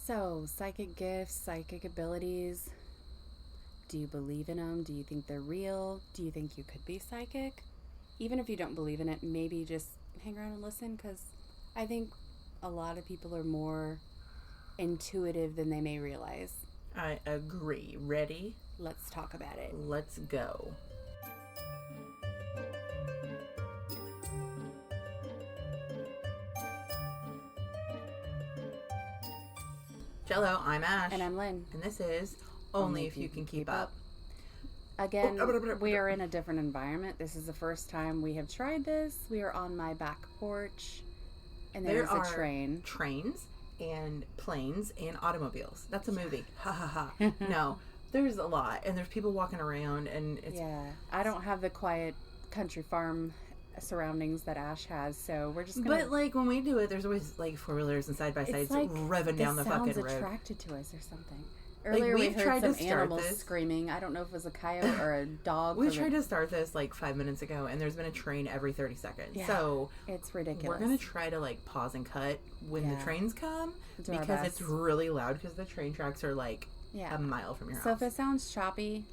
So, psychic gifts, psychic abilities. Do you believe in them? Do you think they're real? Do you think you could be psychic? Even if you don't believe in it, maybe just hang around and listen, because I think a lot of people are more intuitive than they may realize. I agree. Ready? Let's talk about it. Let's go. Jello, I'm Ash. And I'm Lynn. And this is Only If You Can Keep Up. Again, we are in a different environment. This is the first time we have tried this. We are on my back porch, and there's a train. Trains and planes and automobiles. That's a movie. Ha ha ha. No, there's a lot, and there's people walking around, and it's... Yeah, I don't have the quiet country farm surroundings that Ash has, so we're just gonna... But, like, when we do it, there's always, like, four-wheelers and side-by-sides like revving down the fucking road. Sounds attracted to us or something. Earlier we heard some animals screaming. I don't know if it was a coyote or a dog. We tried to start this, like, 5 minutes ago, and there's been a train every 30 seconds. Yeah, so it's ridiculous. We're going to try to, like, pause and cut when the trains come, because it's really loud, because the train tracks are, like, a mile from your house. So if it sounds choppy,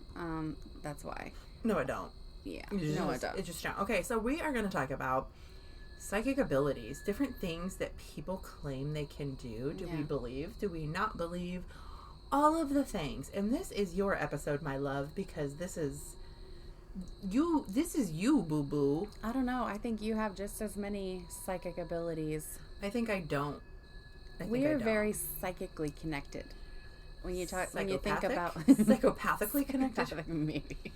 that's why. No, it don't. Yeah. No, it don't. It just don't. Okay, so we are going to talk about psychic abilities, different things that people claim they can do. Do we believe? Do we not believe? All of the things. And this is your episode, my love, because this is you, boo-boo. I don't know. I think you have just as many psychic abilities. I think I don't. We are very psychically connected. When you think about psychopathically connected, maybe.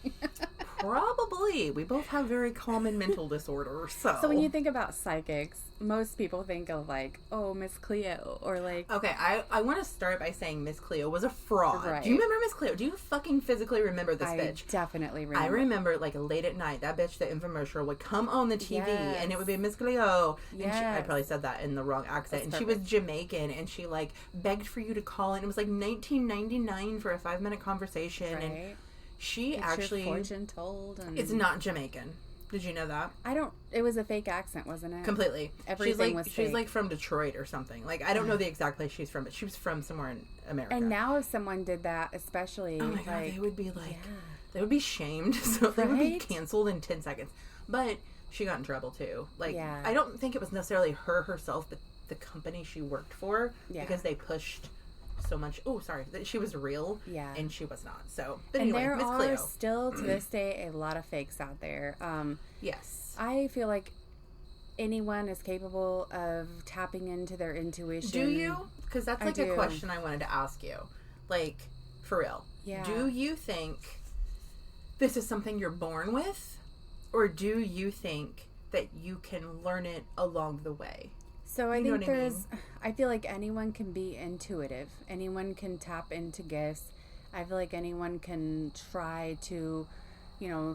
Probably. We both have very common mental disorders. So when you think about psychics, most people think of, like, oh, Miss Cleo, or like... Okay, I want to start by saying Miss Cleo was a fraud. Right. Do you remember Miss Cleo? Do you fucking physically remember this bitch? I definitely remember. I remember, like, late at night, that bitch, the infomercial, would come on the TV, and it would be Miss Cleo. And I probably said that in the wrong accent. And she was Jamaican, and she, like, begged for you to call in. It was, like, 1999 for a 5-minute conversation. Right. And she It's actually... your fortune told. And... It's not Jamaican. Did you know that? It was a fake accent, wasn't it? Completely. Everything was fake. She's like from Detroit or something. Like, I don't know the exact place she's from, but she was from somewhere in America. And now if someone did that, especially... Oh my God, they would be like... Yeah. They would be shamed, so they would be canceled in 10 seconds. But she got in trouble too. Like, I don't think it was necessarily her herself, but the company she worked for, because they pushed... so much. Oh, sorry. She was real. Yeah. And she was not. So, but anyway, there Miss are Cleo. still to this day a lot of fakes out there. Yes. I feel like anyone is capable of tapping into their intuition. Do you? Because that's like a question I wanted to ask you. Like, for real. Yeah. Do you think this is something you're born with? Or do you think that you can learn it along the way? So I think I feel like anyone can be intuitive. Anyone can tap into gifts. I feel like anyone can try to,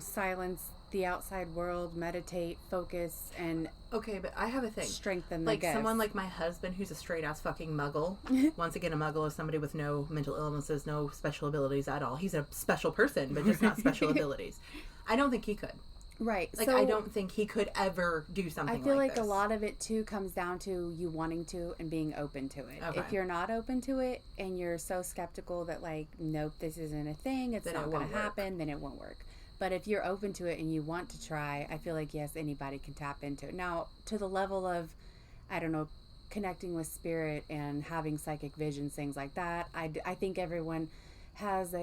silence the outside world, meditate, focus, and... Okay, but I have a thing. Strengthen the gifts. Like someone like my husband who's a straight-ass fucking muggle. Once again, a muggle is somebody with no mental illnesses, no special abilities at all. He's a special person, but just not special abilities. I don't think he could. Right. Like, I don't think he could ever do something like this. I feel like a lot of it, too, comes down to you wanting to and being open to it. Okay. If you're not open to it and you're so skeptical that, like, nope, this isn't a thing, it's not going to happen, then it won't work. But if you're open to it and you want to try, I feel like, yes, anybody can tap into it. Now, to the level of, I don't know, connecting with spirit and having psychic visions, things like that, I think everyone has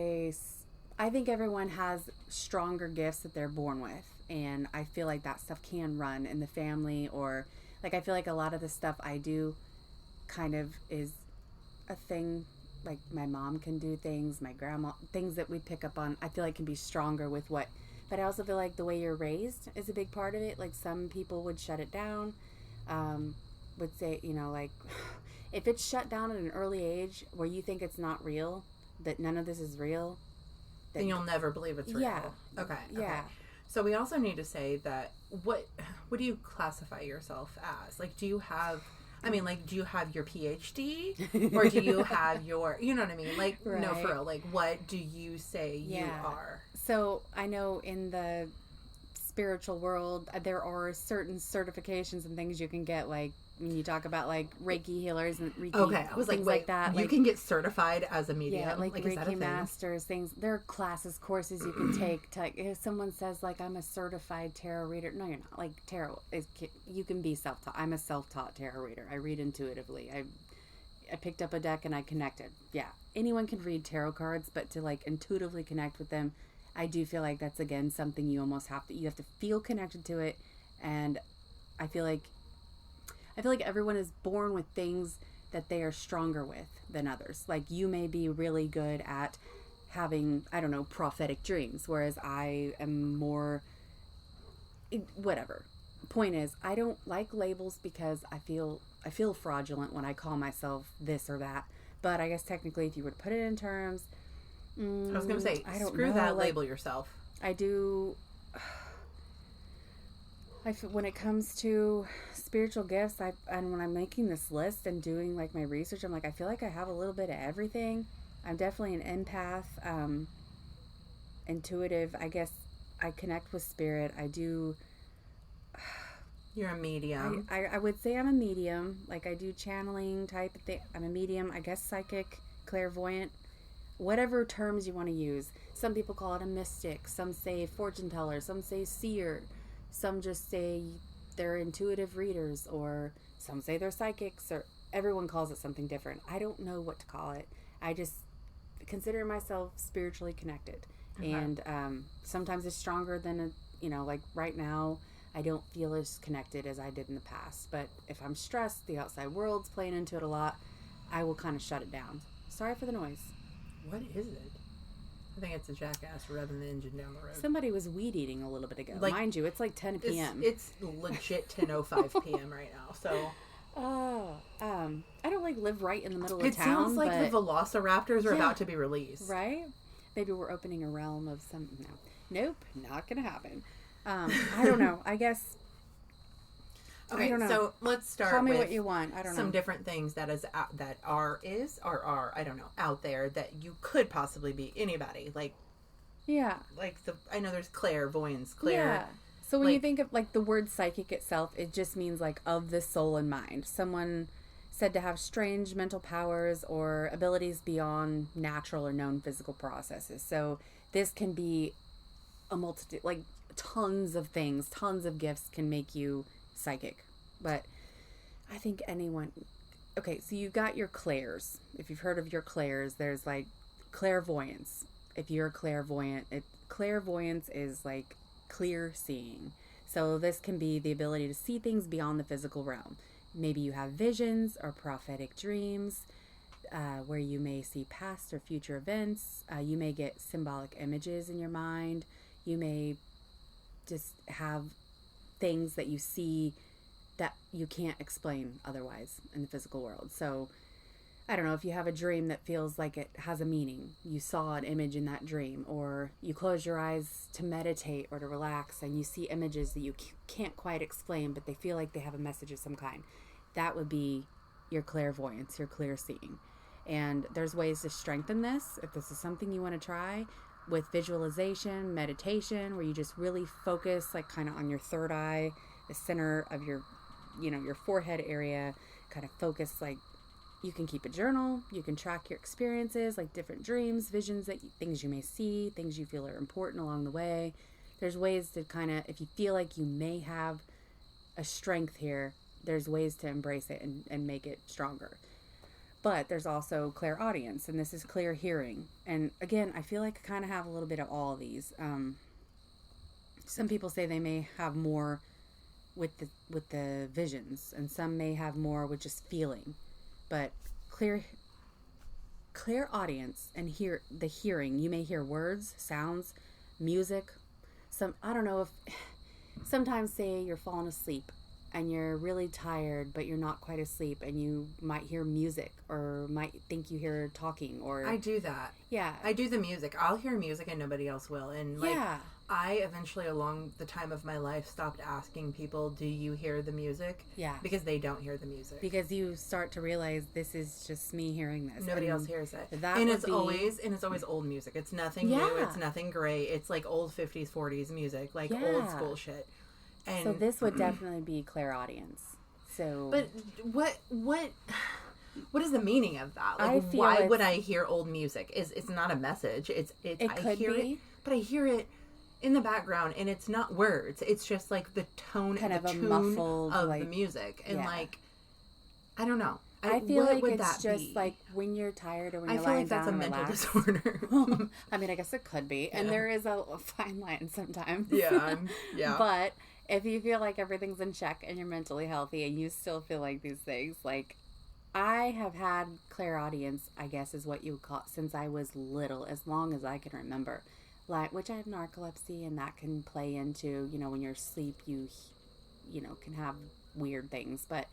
stronger gifts that they're born with. And I feel like that stuff can run in the family, or like I feel like a lot of the stuff I do kind of is a thing. Like my mom can do things, my grandma, things that we pick up on, I feel like can be stronger with what. But I also feel like the way you're raised is a big part of it. Like some people would shut it down, would say, like if it's shut down at an early age where you think it's not real, that none of this is real, then you'll never believe it's real. Yeah. Okay. Yeah. So we also need to say that what do you classify yourself as? Like, do you have your PhD? Or do you have your, you know what I mean? Like, right. No, for real. Like, what do you say you are? So I know in the spiritual world, there are certain certifications and things you can get, like when you talk about like Reiki healers and Reiki, okay, I was things like that. You can get certified as a medium, yeah, like is that a Reiki thing? masters, things. There are classes, courses you can take. To, like, if someone says like I'm a certified tarot reader, no, you're not. Like tarot is, you can be self-taught. I'm a self-taught tarot reader. I read intuitively. I picked up a deck and I connected. Yeah, anyone can read tarot cards, but to like intuitively connect with them, I do feel like that's again something you almost have to feel connected to it. And I feel like everyone is born with things that they are stronger with than others. Like you may be really good at having, I don't know, prophetic dreams, whereas I am more whatever. Point is, I don't like labels because I feel fraudulent when I call myself this or that. But I guess technically, if you were to put it in terms, I was going to say, screw know, that, like, label yourself. I do. When it comes to spiritual gifts, and when I'm making this list and doing like my research, I'm like, I feel like I have a little bit of everything. I'm definitely an empath, intuitive. I guess I connect with spirit. I do. You're a medium. I would say I'm a medium. Like I do channeling type of thing. I'm a medium. I guess psychic, clairvoyant, whatever terms you want to use. Some people call it a mystic. Some say fortune teller. Some say seer. Some just say they're intuitive readers, or some say they're psychics, or everyone calls it something different. I don't know what to call it. I just consider myself spiritually connected. Okay. And sometimes it's stronger than, like right now, I don't feel as connected as I did in the past. But if I'm stressed, the outside world's playing into it a lot, I will kind of shut it down. Sorry for the noise. What is it? I think it's a jackass revving the engine down the road. Somebody was weed eating a little bit ago. Like, mind you, it's like 10 p.m. It's legit 10:05 p.m. right now. So, I don't like live right in the middle of town. It sounds like the velociraptors are about to be released, right? Maybe we're opening a realm of some. Nope, not gonna happen. I don't know. I guess. Okay, I don't know. So let's start. Tell me with what you want. I don't know. Some different things that are I don't know, out there that you could possibly be anybody. Like, yeah, like I know there's clairvoyance, Yeah. So when you think of like the word psychic itself, it just means like of the soul and mind. Someone said to have strange mental powers or abilities beyond natural or known physical processes. So this can be a multitude, like tons of things, tons of gifts can make you psychic. But I think anyone. Okay, so you got your clairs. If you've heard of your clairs, there's like clairvoyance. If you're a clairvoyant, clairvoyance is like clear seeing. So this can be the ability to see things beyond the physical realm. Maybe you have visions or prophetic dreams where you may see past or future events. You may get symbolic images in your mind. You may just have things that you see that you can't explain otherwise in the physical world. So I don't know, if you have a dream that feels like it has a meaning, you saw an image in that dream, or you close your eyes to meditate or to relax and you see images that you can't quite explain, but they feel like they have a message of some kind. That would be your clairvoyance, your clear seeing. And there's ways to strengthen this if this is something you want to try, with visualization, meditation, where you just really focus like kind of on your third eye, the center of your, your forehead area, kind of focus. Like you can keep a journal, you can track your experiences, like different dreams, visions, things you may see, things you feel are important along the way. There's ways to kind of, if you feel like you may have a strength here, there's ways to embrace it and make it stronger. But there's also clairaudience, and this is clear hearing. And again, I feel like I kind of have a little bit of all of these. Some people say they may have more with the visions, and some may have more with just feeling. But clairaudience and the hearing, you may hear words, sounds, music. I don't know if sometimes say you're falling asleep and you're really tired, but you're not quite asleep, and you might hear music or might think you hear talking. Or I do that. Yeah. I do the music. I'll hear music and nobody else will. And I eventually, along the time of my life, stopped asking people, do you hear the music? Yeah. Because they don't hear the music. Because you start to realize this is just me hearing this. Nobody else hears it. It's always old music. It's nothing new. It's nothing great. It's like old 50s, 40s music, like old school shit. And so this would definitely be clairaudience So, but what is the meaning of that? Like, why would I hear old music? It's not a message. It I hear it, but I hear it in the background, and it's not words. It's just like the tone and the tune muffled, of the music, and like, I don't know. I feel like it's just like when you're tired or when you're lying down and relaxed. I feel like that's a mental disorder. Well, I mean, I guess it could be, and there is a fine line sometimes. Yeah. But if you feel like everything's in check and you're mentally healthy and you still feel like these things, like, I have had clairaudience, I guess is what you would call it, since I was little, as long as I can remember. Like, which I have narcolepsy, and that can play into, when you're asleep, you can have weird things. But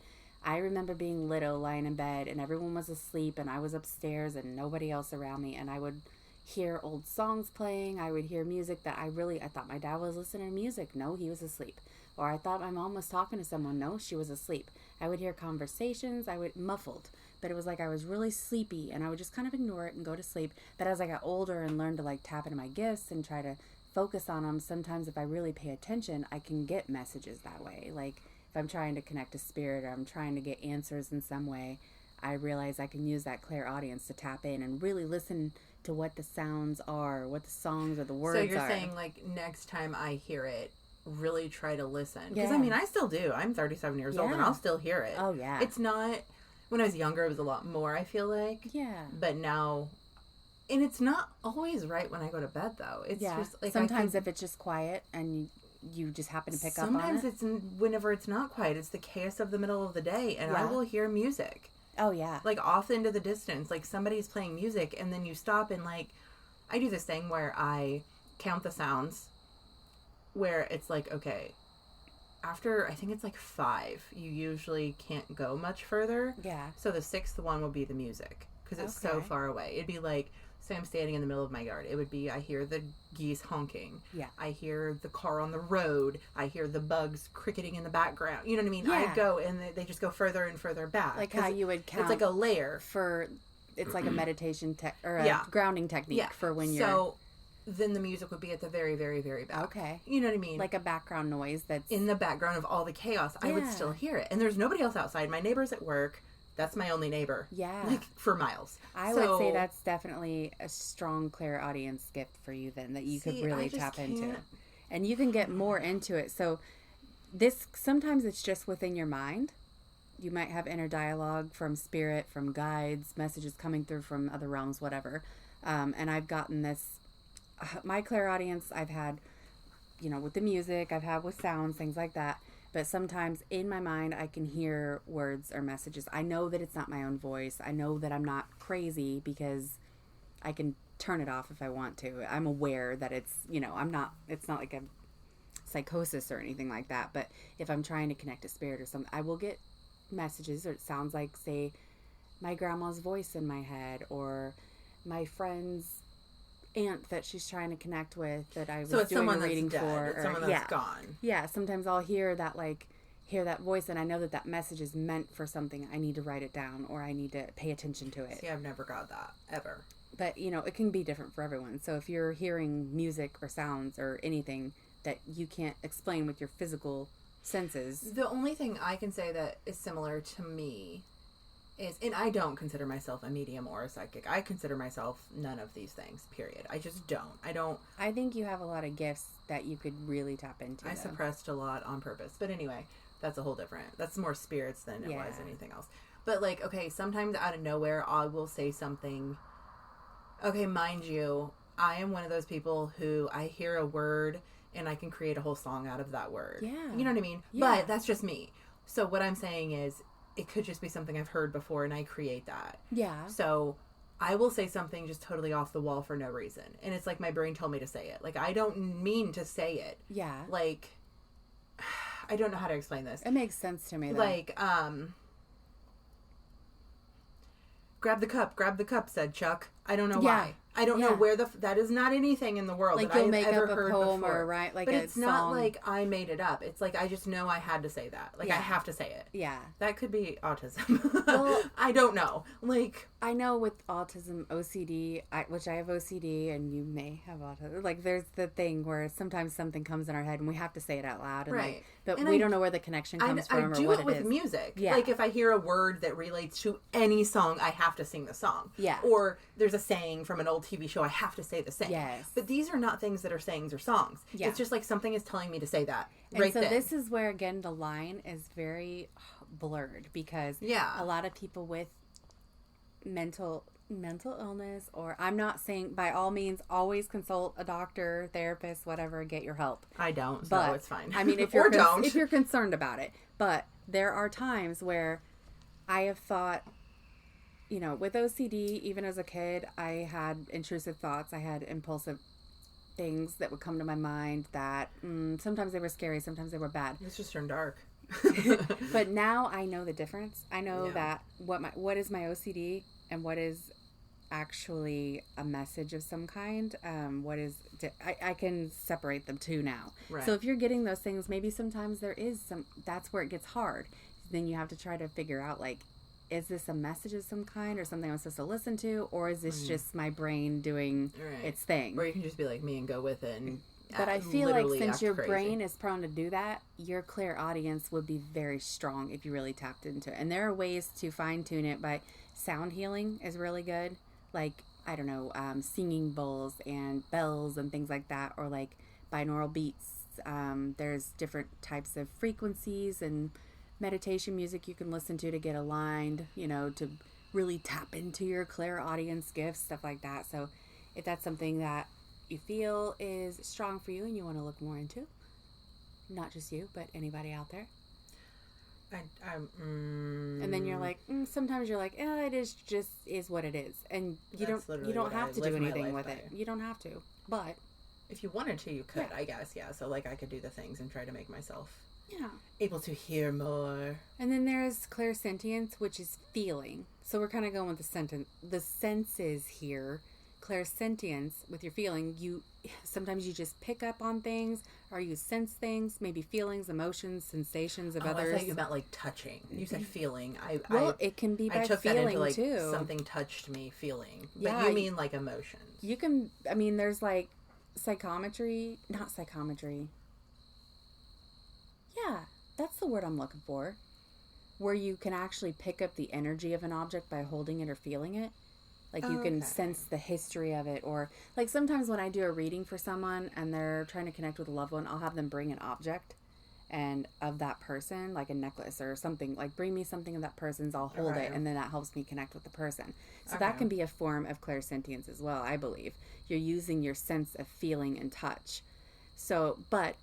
I remember being little, lying in bed, and everyone was asleep, and I was upstairs, and nobody else around me, and I would hear old songs playing. I would hear music that I thought my dad was listening to music. No, he was asleep. Or I thought my mom was talking to someone. No, she was asleep. I would hear conversations. Muffled. But it was like I was really sleepy, and I would just kind of ignore it and go to sleep. But as I got older and learned to like tap into my gifts and try to focus on them, sometimes if I really pay attention, I can get messages that way. Like if I'm trying to connect to spirit or I'm trying to get answers in some way, I realize I can use that clairaudience to tap in and really listen to what the sounds are, what the songs or the words are. So you're saying like next time I hear it, really try to listen. Because I mean, I still do. I'm 37 years old and I'll still hear it. Oh yeah. It's not, when I was younger it was a lot more, I feel like. Yeah. But now, and it's not always right when I go to bed though. It's just like sometimes if it's just quiet and you just happen to pick up on it. Sometimes it's whenever it's not quiet, it's the chaos of the middle of the day, and I will hear music. Oh yeah. Like off into the distance, like somebody's playing music, and then you stop and like, I do this thing where I count the sounds, where it's like, okay, after I think it's like 5, you usually can't go much further. Yeah. So the 6th one will be the music because it's so far away. It'd be like, say I'm standing in the middle of my yard. It would be, I hear the geese honking. Yeah. I hear the car on the road. I hear the bugs cricketing in the background. You know what I mean? Yeah. I go and they just go further and further back. Like how you would count. It's like a layer. It's like a meditation or a grounding technique for when you're. So then the music would be at the very, very, very back. Okay. You know what I mean? Like a background noise that's in the background of all the chaos. I would still hear it. And there's nobody else outside. My neighbor's at work. That's my only neighbor. Yeah. Like for miles. I would say that's definitely a strong clairaudience gift for you then that you could really tap into. And you can get more into it. So sometimes it's just within your mind. You might have inner dialogue from spirit, from guides, messages coming through from other realms, whatever. And I've gotten this, my clairaudience I've had, with the music, I've had with sounds, things like that. But sometimes in my mind, I can hear words or messages. I know that it's not my own voice. I know that I'm not crazy because I can turn it off if I want to. I'm aware that it's not like a psychosis or anything like that. But if I'm trying to connect to spirit or something, I will get messages, or it sounds like, say, my grandma's voice in my head, or my friend's aunt that she's trying to connect with that I was doing a reading for. It's someone that's gone. Yeah, sometimes I'll hear that voice, and I know that message is meant for something. I need to write it down, or I need to pay attention to it. See, I've never got that, ever. But, it can be different for everyone. So if you're hearing music or sounds or anything that you can't explain with your physical senses. The only thing I can say that is similar to me is, and I don't consider myself a medium or a psychic. I consider myself none of these things, period. I just don't. I think you have a lot of gifts that you could really tap into. I suppressed a lot on purpose. But anyway, that's that's more spirits than it was anything else. But like, okay, sometimes out of nowhere, I will say something. Okay, mind you, I am one of those people who I hear a word and I can create a whole song out of that word. Yeah. You know what I mean? Yeah. But that's just me. So what I'm saying is, it could just be something I've heard before and I create that. Yeah. So I will say something just totally off the wall for no reason. And it's like my brain told me to say it. Like, I don't mean to say it. Yeah. Like, I don't know how to explain this. It makes sense to me, though. Like, grab the cup, said Chuck. I don't know why. I don't know where that is not anything in the world like that you'll I make have ever up a heard poem before. or write like but a it's song. not like I made it up. It's like I just know I had to say that. Like I have to say it. Yeah. That could be autism. Well, I don't know. Like I know with autism, OCD, which I have OCD and you may have autism. Like there's the thing where sometimes something comes in our head and we have to say it out loud. And right. Like, but and we don't know where the connection comes from or what it is. I do it with music. Yeah. Like if I hear a word that relates to any song, I have to sing the song. Yeah. Or there's a saying from an old TV show, I have to say the saying. Yes. But these are not things that are sayings or songs. Yeah. It's just like something is telling me to say that. And right so then. This is where, again, the line is very blurred because a lot of people with mental illness, or I'm not saying by all means always consult a doctor, therapist, whatever, get your help. I don't, so but, it's fine. I mean, if you're if you're concerned about it. But there are times where I have thought, you know, with OCD, even as a kid, I had intrusive thoughts. I had impulsive things that would come to my mind that sometimes they were scary, sometimes they were bad. It's just turned dark. But now I know the difference. I know that what is my OCD and what is actually a message of some kind. I can separate them two now. Right. So if you're getting those things, maybe sometimes there is that's where it gets hard. Then you have to try to figure out, like, is this a message of some kind or something I'm supposed to listen to, or is this just my brain doing its thing? Or you can just be like me and go with it. And but I feel like since your brain is prone to do that, your clairaudience would be very strong if you really tapped into it. And there are ways to fine tune it by sound healing is really good. Like, I don't know, singing bowls and bells and things like that, or like binaural beats. There's different types of frequencies and meditation music you can listen to get aligned, you know, to really tap into your clairaudience gifts, stuff like that. So if that's something that you feel is strong for you and you want to look more into, not just you, but anybody out there. And then you're like, sometimes you're like, it is what it is, and you don't have to do anything with it. You don't have to, but if you wanted to, you could, I guess. Yeah. So like I could do the things and try to make myself able to hear more. And then there's clairsentience, which is feeling. So we're kind of going with the senses here. Clairsentience, with your feeling, sometimes you just pick up on things, or you sense things, maybe feelings, emotions, sensations of others. I thought you meant like touching. You said feeling. It can be by took feeling that into, like, too. Something touched me, feeling. But you mean like emotions. You can. I mean, there's like psychometry, not psychometry. Yeah, that's the word I'm looking for. Where you can actually pick up the energy of an object by holding it or feeling it. Like you can sense the history of it, or like sometimes when I do a reading for someone and they're trying to connect with a loved one, I'll have them bring an object and of that person, like a necklace or something, like bring me something of that person's, I'll hold it, and then that helps me connect with the person. So that can be a form of clairsentience as well, I believe. You're using your sense of feeling and touch. So, but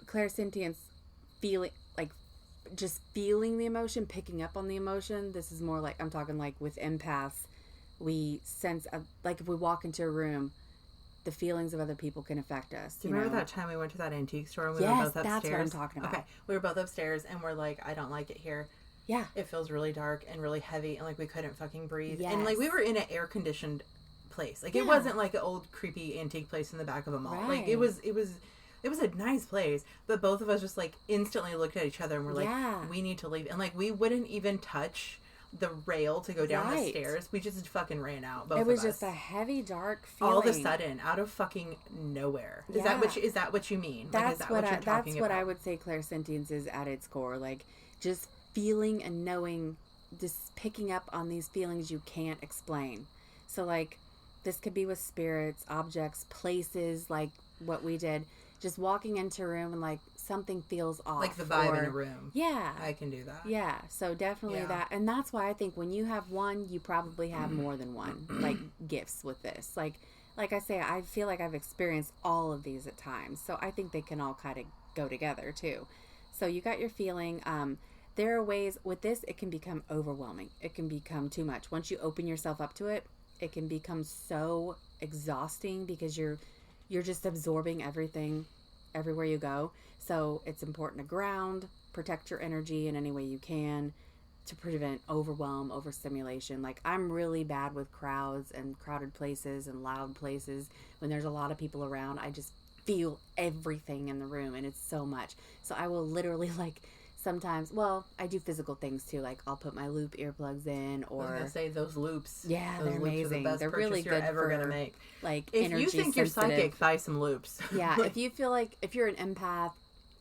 clairsentience, feeling, like just feeling the emotion, picking up on the emotion, this is more like, I'm talking like with empaths, we sense, like if we walk into a room, the feelings of other people can affect us. Do you remember that time we went to that antique store and we were both upstairs? Yes, that's what I'm talking about. Okay, we were both upstairs and we're like, I don't like it here. Yeah. It feels really dark and really heavy and like we couldn't fucking breathe. Yes. And like we were in an air-conditioned place. Like it wasn't like an old creepy antique place in the back of a mall. Right. Like it was a nice place, but both of us just like instantly looked at each other and were like, we need to leave. And like we wouldn't even touch the rail to go down the stairs. We just fucking ran out. Both of us. It was just a heavy, dark feeling. All of a sudden, out of fucking nowhere. Is that what you mean? That's like, what I would say clairsentience is at its core. Like just feeling and knowing, just picking up on these feelings you can't explain. So like this could be with spirits, objects, places, like what we did. Just walking into a room and like something feels off. Like the vibe in a room. Yeah. I can do that. Yeah. So definitely that. And that's why I think when you have one, you probably have more than one, like gifts with this. Like I say, I feel like I've experienced all of these at times. So I think they can all kind of go together too. So you got your feeling. There are ways with this, it can become overwhelming. It can become too much. Once you open yourself up to it, it can become so exhausting because you're just absorbing everything everywhere you go. So it's important to ground, protect your energy in any way you can. to prevent overwhelm, overstimulation. Like, I'm really bad with crowds and crowded places and loud places. When there's a lot of people around, I just feel everything in the room, and it's so much. So I will literally, like, sometimes, well, I do physical things too. Like, I'll put my loop earplugs in, or... I was gonna say, those loops. Yeah, those they're loops amazing. Are the best they're really good ever for, gonna make. Like, if energy you think sensitive. you're psychic, buy some loops. Yeah, if you feel like, if you're an empath,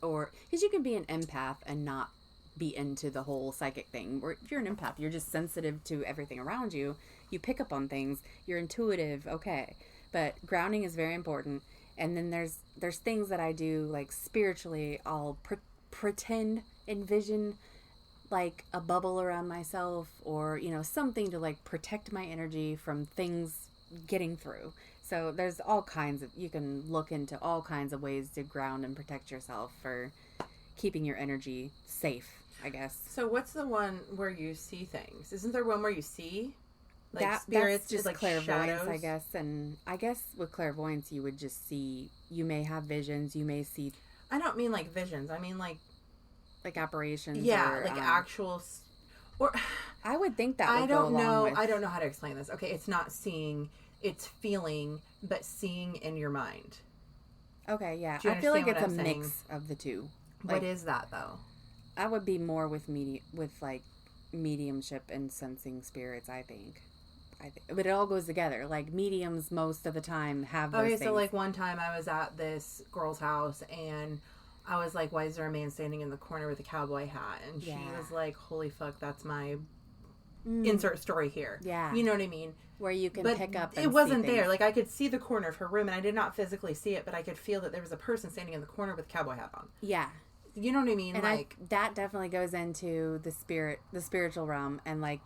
or... Because you can be an empath and not be into the whole psychic thing. Or if you're an empath, you're just sensitive to everything around you. You pick up on things. You're intuitive. Okay. But grounding is very important. And then there's things that I do, like, spiritually. I'll pretend, envision, like, a bubble around myself, or, you know, something to, like, protect my energy from things getting through. So there's all kinds of, you can look into all kinds of ways to ground and protect yourself for keeping your energy safe, I guess. So what's the one where you see things? Isn't there one where you see, like, spirits? That's just like clairvoyance, shadows? I guess. And I guess with clairvoyance, you would just see, you may have visions, you may see... I don't mean, like, visions. I mean, like apparitions. Yeah, or, like, actual... Or I would think that would I don't go along know. with... I don't know how to explain this. Okay, it's not seeing, it's feeling, but seeing in your mind. Okay, yeah. Do you I feel like understand it's what a I'm mix of the two. What is that, though? I would be more with like mediumship and sensing spirits, I think. But it all goes together. Like, mediums most of the time have those things. So, like, one time I was at this girl's house, and I was like, why is there a man standing in the corner with a cowboy hat? And she was like, holy fuck, that's my insert story here. Yeah. You know what I mean? Where you can pick up and it wasn't see there. things. Like, I could see the corner of her room, and I did not physically see it, but I could feel that there was a person standing in the corner with a cowboy hat on. Yeah. You know what I mean? And like, that definitely goes into the spiritual realm, and, like,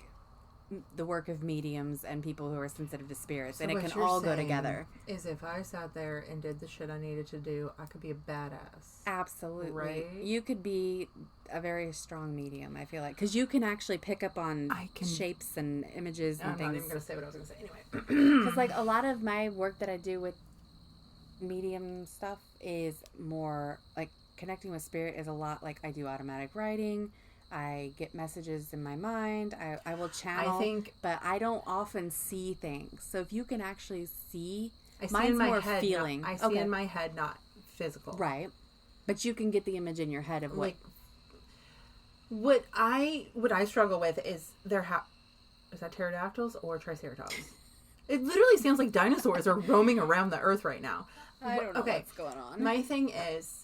the work of mediums and people who are sensitive to spirits, and it can all go together. Is if I sat there and did the shit I needed to do, I could be a badass. Absolutely. Right? You could be a very strong medium, I feel like, because you can actually pick up on shapes and images and I'm things. not even going to say what I was going to say anyway. Because, like, a lot of my work that I do with medium stuff is more, like, connecting with spirit is a lot, like, I do automatic writing. I get messages in my mind. I will channel, but I don't often see things. So if you can actually see, mine's more feeling. I see in my head, not physical. Right. But you can get the image in your head of what. Like, what I struggle with is is that pterodactyls or triceratops? It literally sounds like dinosaurs are roaming around the earth right now. I don't know what's going on. My thing is,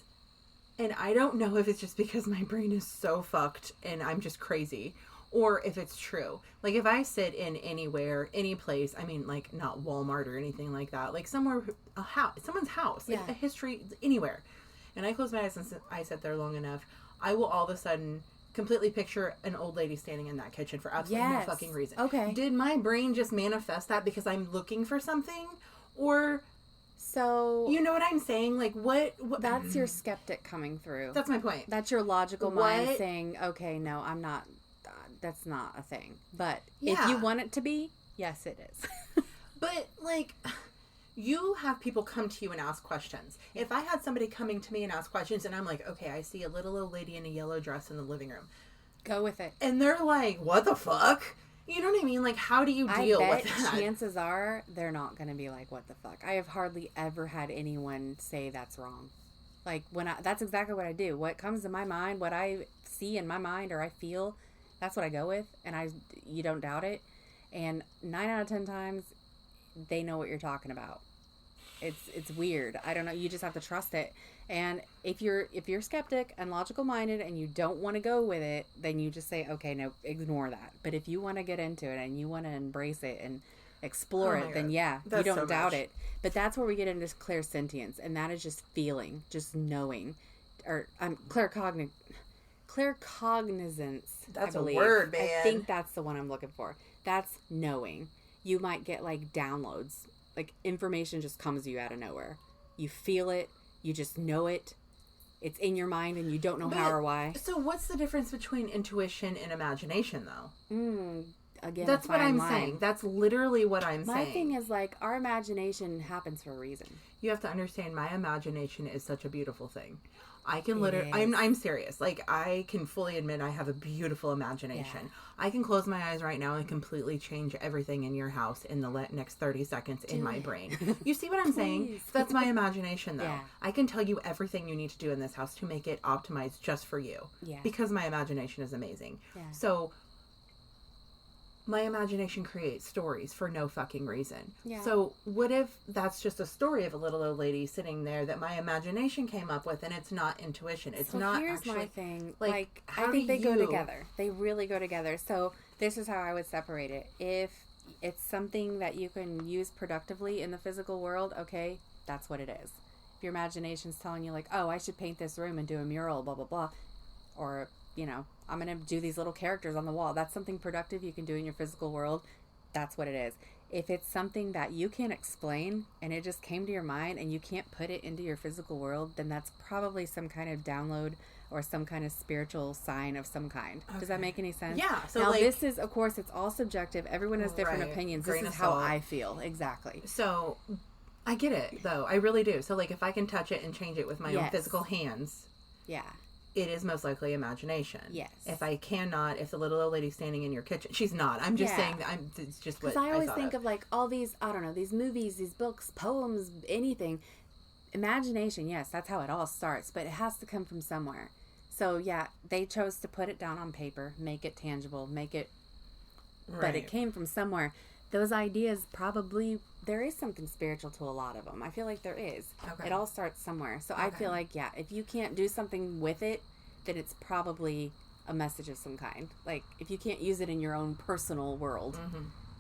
and I don't know if it's just because my brain is so fucked and I'm just crazy, or if it's true. Like, if I sit in anywhere, any place, I mean, like, not Walmart or anything like that, like somewhere, a house, someone's house, like a history, anywhere, and I close my eyes and I sit there long enough, I will all of a sudden completely picture an old lady standing in that kitchen for absolutely no fucking reason. Okay. Did my brain just manifest that because I'm looking for something? Or... So... You know what I'm saying? Like, what... That's your skeptic coming through. That's my point. That's your logical mind saying, okay, no, I'm not... that's not a thing. But if you want it to be, yes, it is. But, like... You have people come to you and ask questions. If I had somebody coming to me and ask questions, and I'm like, okay, I see a little old lady in a yellow dress in the living room. Go with it. And they're like, what the fuck? You know what I mean? Like, how do you deal with that? Chances are they're not going to be like, what the fuck? I have hardly ever had anyone say that's wrong. Like, that's exactly what I do. What comes to my mind, what I see in my mind or I feel, that's what I go with. And you don't doubt it. And 9 out of 10 times, they know what you're talking about. It's weird. I don't know. You just have to trust it. And if you're skeptic and logical minded and you don't want to go with it, then you just say, okay, no, ignore that. But if you want to get into it and you want to embrace it and explore it, then you don't doubt it. But that's where we get into clairsentience, and that is just feeling, just knowing, or claircognizance. That's a word, man. I think that's the one I'm looking for. That's knowing. You might get like downloads. Like, information just comes to you out of nowhere. You feel it. You just know it. It's in your mind and you don't know how or why. So what's the difference between intuition and imagination, though? Again, that's what I'm saying. That's literally what I'm saying. My thing is, like, our imagination happens for a reason. You have to understand, my imagination is such a beautiful thing. I can literally, I'm serious. Like, I can fully admit I have a beautiful imagination. Yeah. I can close my eyes right now and completely change everything in your house in the next 30 seconds in my brain. You see what I'm saying? That's my imagination, though. Yeah. I can tell you everything you need to do in this house to make it optimized just for you. Yeah. Because my imagination is amazing. Yeah. So, my imagination creates stories for no fucking reason. Yeah. So what if that's just a story of a little old lady sitting there that my imagination came up with, and it's not intuition? It's not here's actually my thing. Like I think they go together. They really go together. So this is how I would separate it. If it's something that you can use productively in the physical world, okay, that's what it is. If your imagination's telling you like, oh, I should paint this room and do a mural, blah, blah, blah. Or, you know, I'm going to do these little characters on the wall. That's something productive you can do in your physical world. That's what it is. If it's something that you can't explain and it just came to your mind and you can't put it into your physical world, then that's probably some kind of download or some kind of spiritual sign of some kind. Okay. Does that make any sense? Yeah. So now, this is, of course, it's all subjective. Everyone has different opinions. This is how I feel. Exactly. So I get it, though. I really do. So, like, if I can touch it and change it with my own physical hands. Yeah. It is most likely imagination. Yes. If I cannot, if the little old lady's standing in your kitchen, she's not. I'm just saying that it's just what I always think of like all these, I don't know, these movies, these books, poems, anything. Imagination, yes, that's how it all starts, but it has to come from somewhere. So yeah, they chose to put it down on paper, make it tangible, make it, but it came from somewhere. Those ideas probably, there is something spiritual to a lot of them. I feel like there is. Okay. It all starts somewhere. So I feel like, yeah, if you can't do something with it, then it's probably a message of some kind. Like, if you can't use it in your own personal world,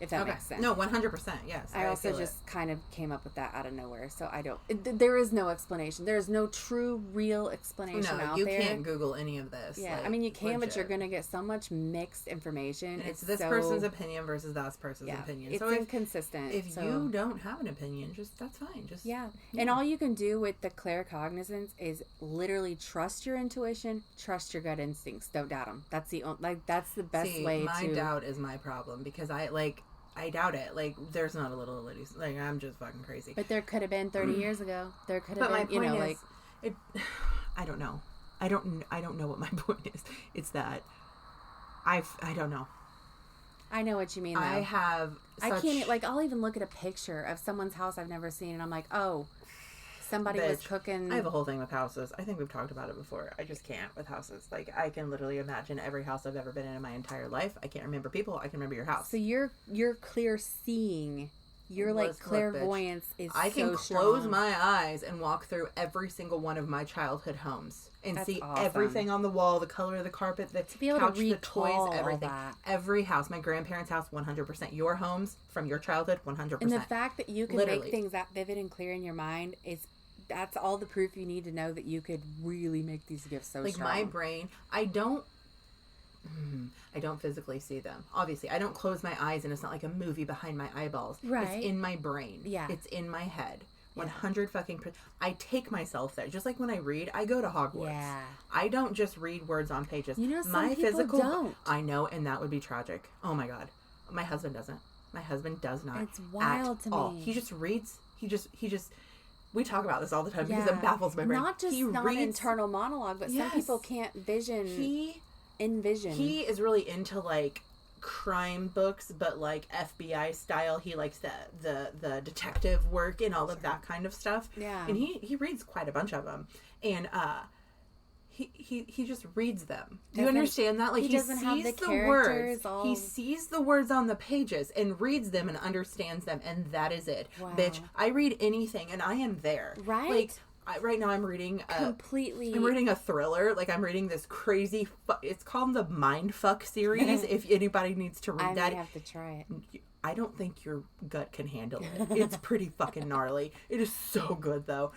if that makes sense. No, 100%, yes. I also just kind of came up with that out of nowhere. So I don't, there is no explanation. There is no true, real explanation out there. No, you can't Google any of this. Yeah, like, I mean, you can, legit. But you're going to get so much mixed information. And it's this person's opinion versus that person's opinion. It's so inconsistent. If you don't have an opinion, that's fine. Just And all you can do with the claircognizance is literally trust your intuition, trust your gut instincts. Don't doubt them. That's the that's the best way my doubt is my problem because I doubt it. Like, there's not a little lady. Like, I'm just fucking crazy. But there could have been 30 years ago. There could have been, my point is, I don't know. I don't know what my point is. It's that I don't know. I know what you mean, though. I can't, like, I'll even look at a picture of someone's house I've never seen, and I'm like, oh, somebody was cooking. I have a whole thing with houses. I think we've talked about it before. I just can't with houses. Like, I can literally imagine every house I've ever been in my entire life. I can't remember people. I can remember your house. So you're clear seeing. Your clairvoyance is I can close my eyes and walk through every single one of my childhood homes and see everything on the wall, the color of the carpet, the couch, the toys, everything. Every house, my grandparents' house, 100%. Your homes from your childhood, 100%. And the fact that you can make things that vivid and clear in your mind that's all the proof you need to know that you could really make these gifts so strong. Like, my brain, I don't physically see them. Obviously, I don't close my eyes and it's not like a movie behind my eyeballs. Right. It's in my brain. Yeah. It's in my head. 100 fucking I take myself there. Just like when I read, I go to Hogwarts. Yeah. I don't just read words on pages. You know, some people don't. I know, and that would be tragic. Oh my God. My husband doesn't. My husband does not. It's wild to me. He just reads. He just we talk about this all the time because it baffles my brain. Not just internal monologue, but some people can't envision. He is really into like crime books, but like FBI style. He likes the detective work and all of that kind of stuff. Yeah. And he reads quite a bunch of them. And he just reads them. Do you understand that? Like, he doesn't have the words. He sees the words on the pages and reads them and understands them, and that is it. Wow. Bitch, I read anything and I am there. Right? Like, right now I'm reading I'm reading a thriller. Like, I'm reading this crazy it's called the Mindfuck series. If anybody needs to read that, I have to try it. I don't think your gut can handle it. It's pretty fucking gnarly. It is so good though.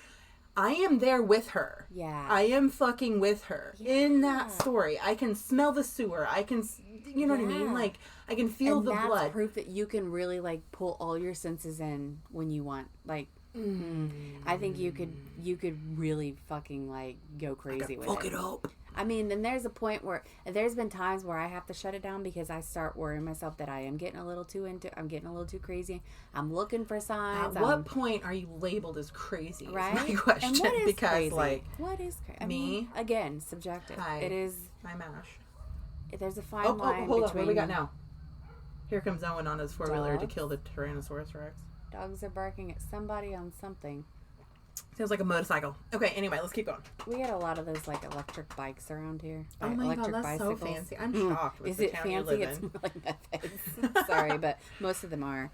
I am there with her. Yeah. I am fucking with her in that story. I can smell the sewer. I can, you know what I mean? Like, I can feel the blood. That's proof that you can really, like, pull all your senses in when you want. Like, I think you could really fucking, like, go crazy with it. Fuck it up. I mean, then there's a point where there's been times where I have to shut it down because I start worrying myself that I am getting a little too I'm getting a little too crazy. I'm looking for signs. At what point are you labeled as crazy? Right? Is my question. And what is because crazy? like what is crazy? I me mean, again, subjective. It is. My mash. There's a fine line hold between. on. What do we got now? Here comes Owen on his 4-wheeler to kill the Tyrannosaurus Rex. Dogs are barking at somebody on something. Sounds like a motorcycle. Okay, anyway, let's keep going. We get a lot of those like electric bikes around here. Oh my electric god, that's bicycles. so fancy. I'm shocked with Is the it town you fancy? live It's in. more like meth heads. Sorry, but most of them are.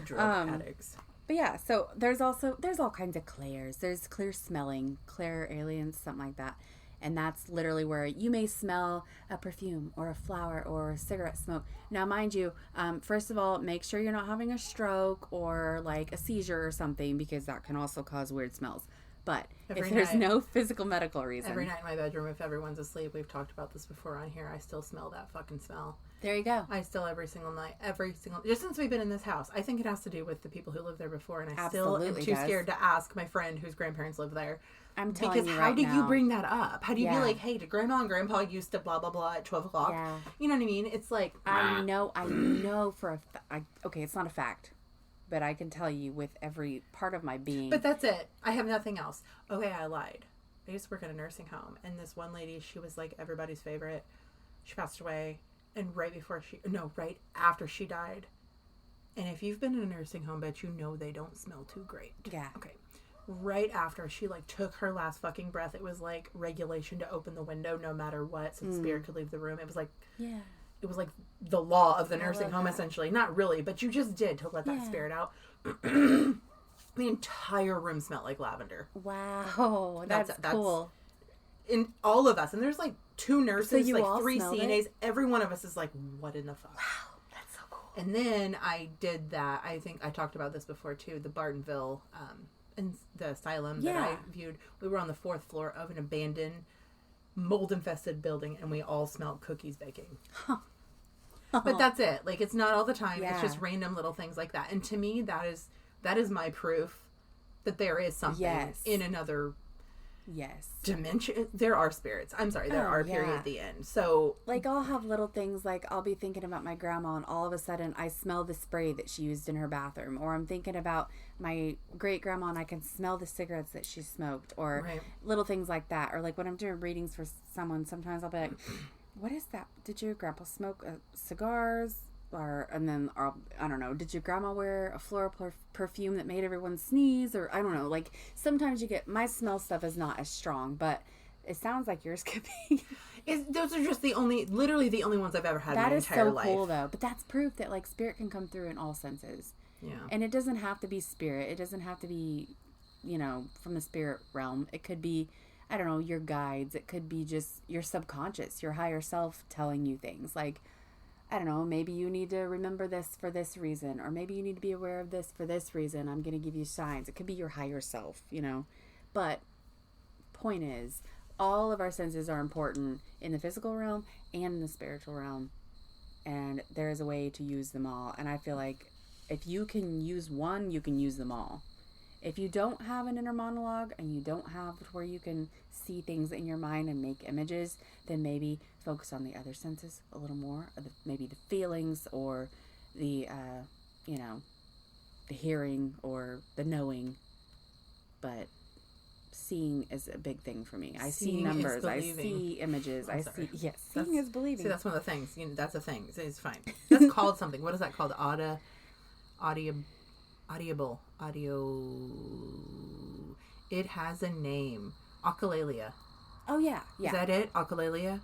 Drug addicts. But yeah, so there's all kinds of clairs. There's clear smelling, clairalience, something like that. And that's literally where you may smell a perfume or a flower or cigarette smoke. Now, mind you, first of all, make sure you're not having a stroke or like a seizure or something, because that can also cause weird smells. But if there's no physical medical reason. Every night in my bedroom, if everyone's asleep, we've talked about this before on here, I still smell that fucking smell. There you go. I still every single night, just since we've been in this house. I think it has to do with the people who lived there before, and I still am too scared to ask my friend whose grandparents live there. I'm telling you because right how do now, you bring that up? How do you be like, hey, did grandma and grandpa used to blah blah blah at 12 o'clock? Yeah. You know what I mean? It's like I know for okay, it's not a fact, but I can tell you with every part of my being. But that's it. I have nothing else. Okay, I lied. I used to work at a nursing home, and this one lady, she was like everybody's favorite. She passed away, and right after she died. And if you've been in a nursing home, bet you know they don't smell too great. Yeah. Okay. Right after she like took her last fucking breath, it was like regulation to open the window no matter what, so the spirit could leave the room. It was like it was like the law of the nursing home essentially. Not really, but you just did to let that spirit out. The entire room smelled like lavender. Wow, that's cool. In all of us, and there's like 2 nurses, so like 3 CNAs. Every one of us is like, what in the fuck? Wow, that's so cool. And then I did that. I think I talked about this before too. The Bartonville, and the asylum that I viewed. We were on the 4th floor of an abandoned, mold-infested building, and we all smelled cookies baking. Huh. But that's it. Like, it's not all the time. Yeah. It's just random little things like that. And to me, that is my proof that there is something in another dimension. There are spirits. I'm sorry, there are, period, at the end. So, like, I'll have little things, like, I'll be thinking about my grandma, and all of a sudden, I smell the spray that she used in her bathroom. Or I'm thinking about my great-grandma, and I can smell the cigarettes that she smoked. Or little things like that. Or, like, when I'm doing readings for someone, sometimes I'll be like, what is that? Did your grandpa smoke cigars? Or I don't know, did your grandma wear a floral perfume that made everyone sneeze? Or I don't know, like, sometimes my smell stuff is not as strong, but it sounds like yours could be. Those are just literally the only ones I've ever had in my entire life. That is so cool, though. But that's proof that, like, spirit can come through in all senses. Yeah. And it doesn't have to be spirit. It doesn't have to be, from the spirit realm. It could be, I don't know, your guides. It could be just your subconscious, your higher self telling you things. Like, I don't know, maybe you need to remember this for this reason, or maybe you need to be aware of this for this reason. I'm going to give you signs. It could be your higher self, But point is, all of our senses are important in the physical realm and in the spiritual realm. And there is a way to use them all. And I feel like if you can use one, you can use them all. If you don't have an inner monologue and you don't have where you can see things in your mind and make images, then maybe focus on the other senses a little more, or maybe the feelings, or the the hearing, or the knowing. But seeing is a big thing for me. I see numbers, I see images, seeing is believing. See, that's one of the things. That's a thing. It's fine. That's called something. What is that called? Audible. It has a name. Achalalia. Oh, yeah. Is that it? Achalalia?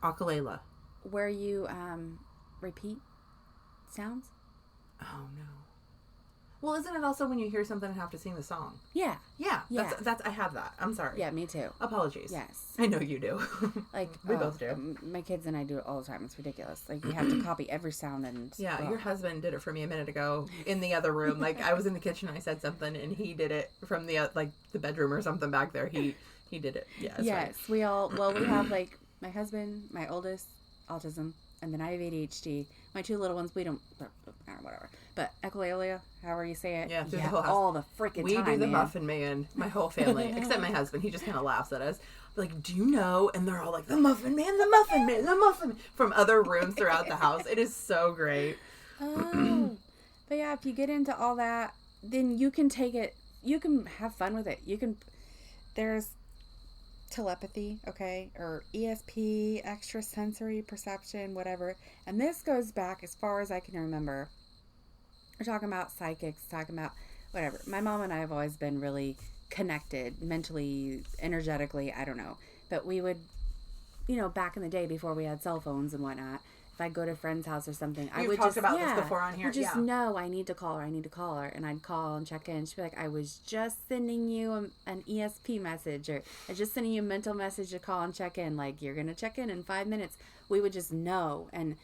Achalala. Where you repeat sounds? Oh, no. Well, isn't it also when you hear something and have to sing the song? Yeah. Yeah. That's I have that. I'm sorry. Yeah, me too. Apologies. Yes. I know you do. Like, we both do. My kids and I do it all the time. It's ridiculous. Like, you have to copy every sound and... Yeah, your husband did it for me a minute ago in the other room. Like, I was in the kitchen, I said something, and he did it from the bedroom or something back there. He did it. Yeah. Yes, fine. We have, like, my husband, my oldest, autism, and then I have ADHD. My 2 little ones, we don't... Whatever. But echolalia, however you say it. Yeah, through the whole house. All the freaking time, We do the man. Muffin Man, my whole family, except my husband. He just kind of laughs at us. Like, do you know? And they're all like, the Muffin Man, the Muffin Man, the Muffin Man, from other rooms throughout the house. It is so great. Oh. But yeah, if you get into all that, then you can take it, you can have fun with it. There's telepathy, okay, or ESP, extrasensory perception, whatever. And this goes back as far as I can remember. We're talking about psychics, talking about whatever. My mom and I have always been really connected mentally, energetically, I don't know. But we would, back in the day before we had cell phones and whatnot, if I'd go to a friend's house or something, I would talked about this before on here. Would just know I need to call her, and I'd call and check in. She'd be like, I was just sending you an ESP message, or I was just sending you a mental message to call and check in, like, you're going to check in 5 minutes. We would just know. And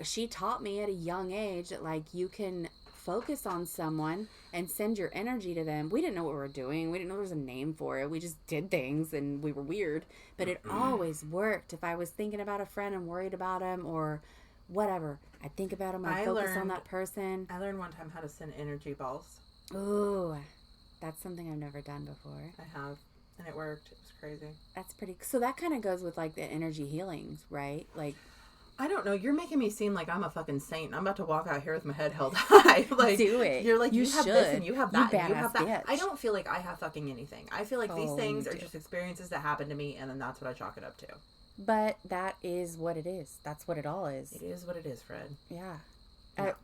she taught me at a young age that, like, you can focus on someone and send your energy to them. We didn't know what we were doing. We didn't know there was a name for it. We just did things and we were weird. But it always worked. If I was thinking about a friend and worried about him or whatever, I'd think about him. I'd focus on that person. I learned one time how to send energy balls. Ooh, that's something I've never done before. I have. And it worked. It was crazy. That's pretty... So that kind of goes with, like, the energy healings, right? Like... I don't know. You're making me seem like I'm a fucking saint. I'm about to walk out here with my head held high. Like, do it. You're like, you have should. this and you have that and you have that. Bitch. I don't feel like I have fucking anything. I feel like these things are just experiences that happen to me, and then that's what I chalk it up to. But that is what it is. That's what it all is. It is what it is, Fred. Yeah.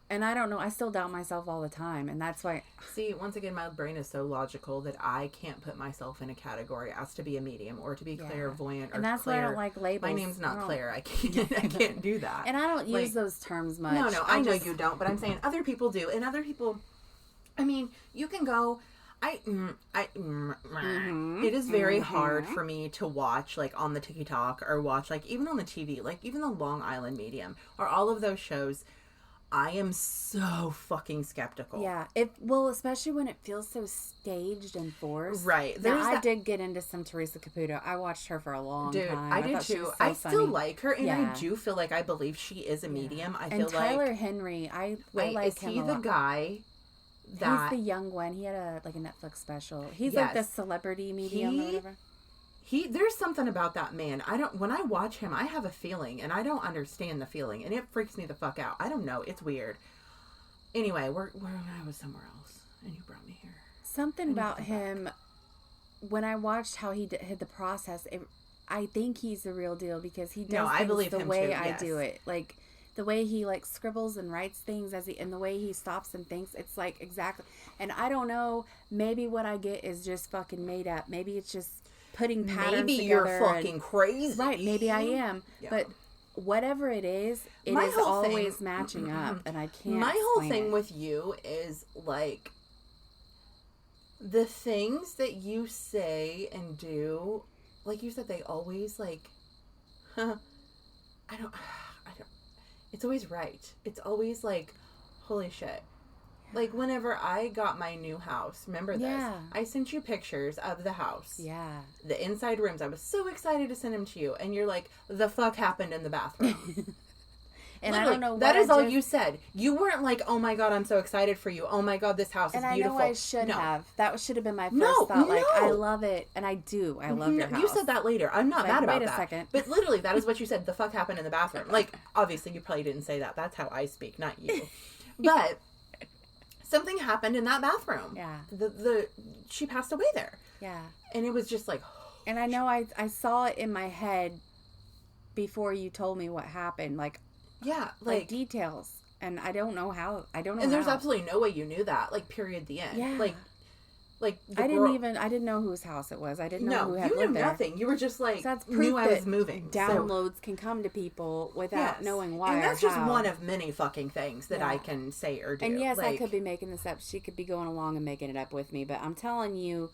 And I don't know. I still doubt myself all the time. And that's why... See, once again, my brain is so logical that I can't put myself in a category as to be a medium or to be clairvoyant or And that's why I don't like labels. My name's not Claire. I can't do that. And I don't use those terms much. No, I know you don't. But I'm saying other people do. And other people... I mean, you can go... It is very hard for me to watch, like, on the TikTok or watch, like, even on the TV, like, even the Long Island Medium or all of those shows. I am so fucking skeptical. Yeah. Especially when it feels so staged and forced. Right. I did get into some Teresa Caputo. I watched her for a long time. I did too. I still like her, and I do feel like I believe she is a medium. I feel like... Tyler Henry, I like him a lot. Is he the guy that... He's the young one. He had a Netflix special. He's like the celebrity medium or whatever. There's something about that man. When I watch him, I have a feeling, and I don't understand the feeling, and it freaks me the fuck out. I don't know. It's weird. Anyway, I was somewhere else, and you brought me here. Something about him, when I watched how he did the process, I think he's the real deal because he does things the way I do it. Like, the way he, like, scribbles and writes things and the way he stops and thinks, it's like exactly. And I don't know, maybe what I get is just fucking made up. Maybe it's just putting patterns maybe together. You're fucking crazy. Right, maybe I am. Yeah. But whatever it is always matching up, and I can't My whole thing with you is, like, the things that you say and do, like you said, they always, like, I don't, it's always right. It's always, like, holy shit. Like, whenever I got my new house, remember this? Yeah. I sent you pictures of the house. Yeah. The inside rooms. I was so excited to send them to you. And you're like, the fuck happened in the bathroom? And literally, I don't know what that is all you said. You weren't like, oh my God, I'm so excited for you. Oh my God, this house is beautiful. And I know I should have. That should have been my first thought. Like, I love it. And I do. I love your house. You said that later. I'm not mad about that. Wait a second. But literally, that is what you said. The fuck happened in the bathroom. Like, obviously, you probably didn't say that. That's how I speak, not you. But... something happened in that bathroom. Yeah. She passed away there. Yeah. And it was just like... and I know I saw it in my head before you told me what happened. Like... yeah. Like details. And I don't know how. And there's absolutely no way you knew that. Like, period, the end. Yeah. Like I didn't know whose house it was. I didn't know who had lived there. No, you knew nothing. You were just like, so that's proof knew I was moving. Downloads can come to people without knowing why. And that's just one of many fucking things that I can say or do. And yes, I could be making this up. She could be going along and making it up with me. But I'm telling you,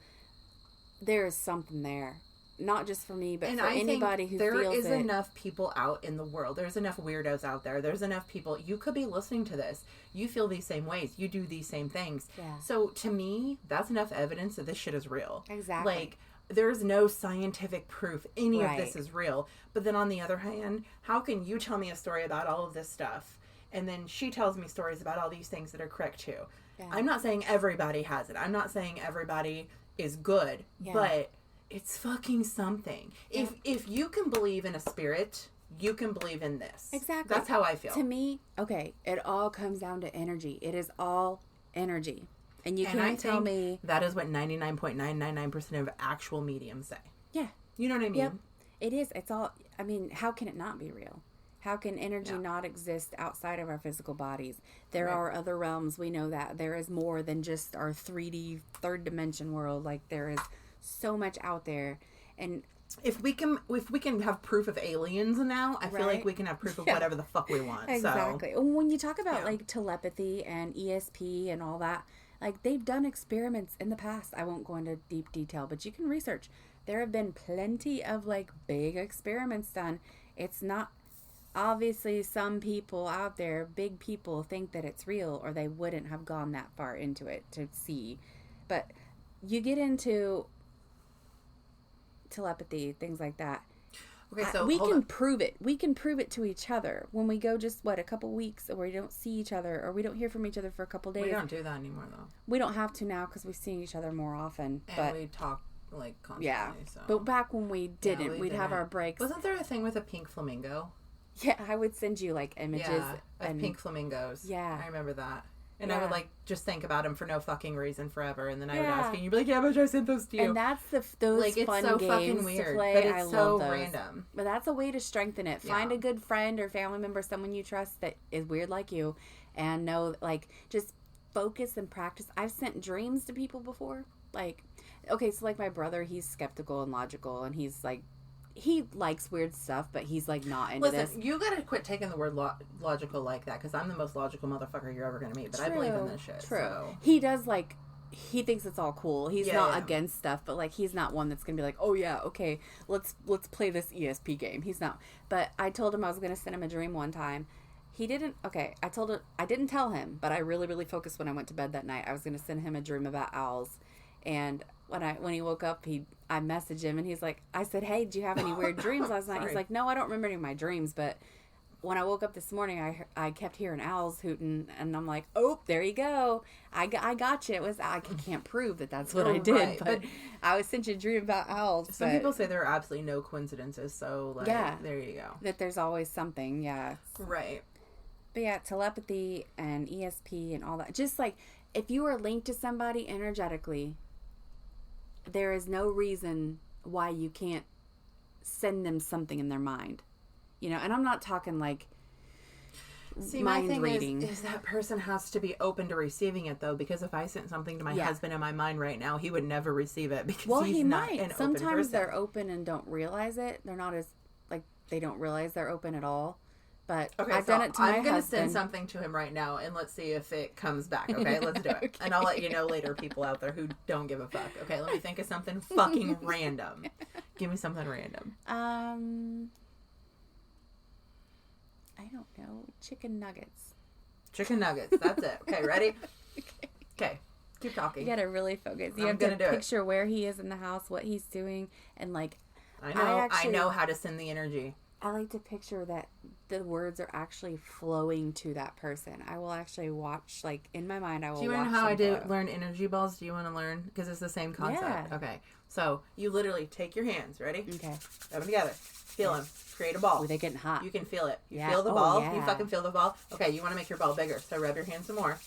there is something there. Not just for me, but for anybody who feels it. There is enough people out in the world. There's enough weirdos out there. There's enough people. You could be listening to this. You feel these same ways. You do these same things. Yeah. So to me, that's enough evidence that this shit is real. Exactly. Like, there's no scientific proof any of this is real. But then on the other hand, how can you tell me a story about all of this stuff And then she tells me stories about all these things that are correct too. Yeah. I'm not saying everybody has it. I'm not saying everybody is good, but it's fucking something. Yeah. If you can believe in a spirit, you can believe in this. Exactly. That's how I feel. To me, okay, it all comes down to energy. It is all energy. And you can't tell me... that is what 99.999% of actual mediums say. Yeah. You know what I mean? Yep. It is. It's all... I mean, how can it not be real? How can energy not exist outside of our physical bodies? There are other realms. We know that. There is more than just our 3D, third dimension world. Like, there is so much out there. And if we can have proof of aliens now, I feel like we can have proof of whatever the fuck we want. Exactly. So, when you talk about like telepathy and ESP and all that, like they've done experiments in the past. I won't go into deep detail, but you can research. There have been plenty of like big experiments done. It's not... Obviously, some people out there, big people, think that it's real or they wouldn't have gone that far into it to see. But you get into telepathy, things like that. Okay, so we can prove it. We can prove it to each other when we go just, a couple weeks where we don't see each other or we don't hear from each other for a couple days. We don't do that anymore, though. We don't have to now because we've seen each other more often. And we talk, like, constantly. Yeah, so. But back when we didn't, we'd have our breaks. Wasn't there a thing with a pink flamingo? Yeah, I would send you, like, images. Of pink flamingos. Yeah. I remember that. And I would, like, just think about them for no fucking reason forever. And then I would ask you, and you'd be like, yeah, but I sent those to you. And that's those like, fun it's so games fucking weird, to play. But it's I so love those. random. But that's a way to strengthen it. Find a good friend or family member, someone you trust that is weird like you. And know, like, just focus and practice. I've sent dreams to people before. Like, okay, so, like, my brother, he's skeptical and logical. And he's, like, he likes weird stuff, but he's, like, not into this. Listen, you gotta quit taking the word logical like that, because I'm the most logical motherfucker you're ever gonna meet, but I believe in this shit. True. So. He does, like, he thinks it's all cool. He's not against stuff, but, like, he's not one that's gonna be like, oh, yeah, okay, let's play this ESP game. He's not. But I told him I was gonna send him a dream one time. He didn't, I didn't tell him, but I really, really focused when I went to bed that night. I was gonna send him a dream about owls, and when he woke up, I messaged him, and he's like, I said, hey, did you have any weird dreams last night? He's like, no, I don't remember any of my dreams, but when I woke up this morning, I kept hearing owls hooting, and I'm like, oh, there you go. I got you. I can't prove that that's what I did, but I was sent you a dream about owls. Some people say there are absolutely no coincidences, so, like, there you go. That there's always something, Right. But, yeah, telepathy and ESP and all that. Just, like, if you are linked to somebody energetically, there is no reason why you can't send them something in their mind. You know, and I'm not talking like mind reading. Is that person has to be open to receiving it, though, because if I sent something to my husband in my mind right now, he would never receive it because he's not an open person. Sometimes they're open and don't realize it. They're not as, like, they don't realize they're open at all. But I've done it to my husband. I'm going to send something to him right now, and let's see if it comes back, okay? Let's do it. Okay. And I'll let you know later, people out there who don't give a fuck. Okay, let me think of something fucking random. Give me something random. I don't know. Chicken nuggets. Chicken nuggets. That's it. Okay, ready? Okay. Keep talking. You gotta really focus. You have to picture where he is in the house, what he's doing, and, like... I know how to send the energy. I like to picture that the words are actually flowing to that person. I will actually watch, like, in my mind, I will watch. Do you want to know how I learn energy balls? Do you want to learn? Because it's the same concept. Yeah. Okay. So, you literally take your hands. Ready? Okay. Rub them together. Feel them. Create a ball. Ooh, they're getting hot. You can feel it. You feel the ball. Yeah. You fucking feel the ball. Okay, you want to make your ball bigger. So, rub your hands some more.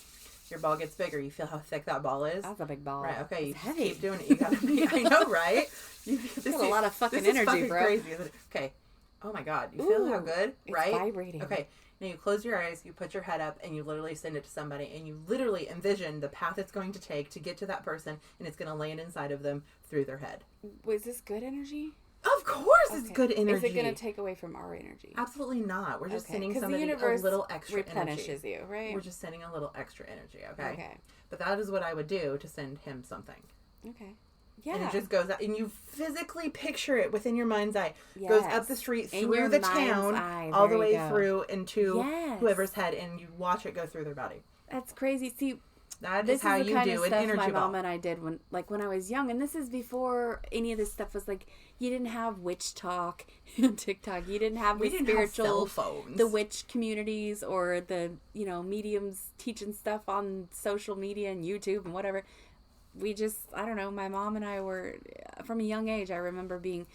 Your ball gets bigger. You feel how thick that ball is? That's a big ball. Right, okay. You heavy. Keep doing it. You gotta be, I know, right? This is a lot of fucking energy, fucking bro. Crazy, isn't it? Okay. Oh my God. You feel how good? Right? It's vibrating. Okay. Now you close your eyes, you put your head up, and you literally send it to somebody, and you literally envision the path it's going to take to get to that person, and it's going to land inside of them through their head. Was this good energy? Of course it's good energy. Is it going to take away from our energy? Absolutely not. We're just sending somebody a little extra replenishes energy. you, right? We're just sending a little extra energy, okay? Okay. But that is what I would do to send him something. Okay. Yeah. And it just goes out, and you physically picture it within your mind's eye. Yes. Goes up the street, through the town, all the way through into whoever's head, and you watch it go through their body. That's crazy. See, That is how you do an energy my ball. mom and I did when I was young, and this is before any of this stuff was like, you didn't have witch talk and TikTok. You didn't have spiritual phones. The witch communities or the mediums teaching stuff on social media and YouTube and whatever. We just, I don't know. My mom and I were from a young age. I remember being,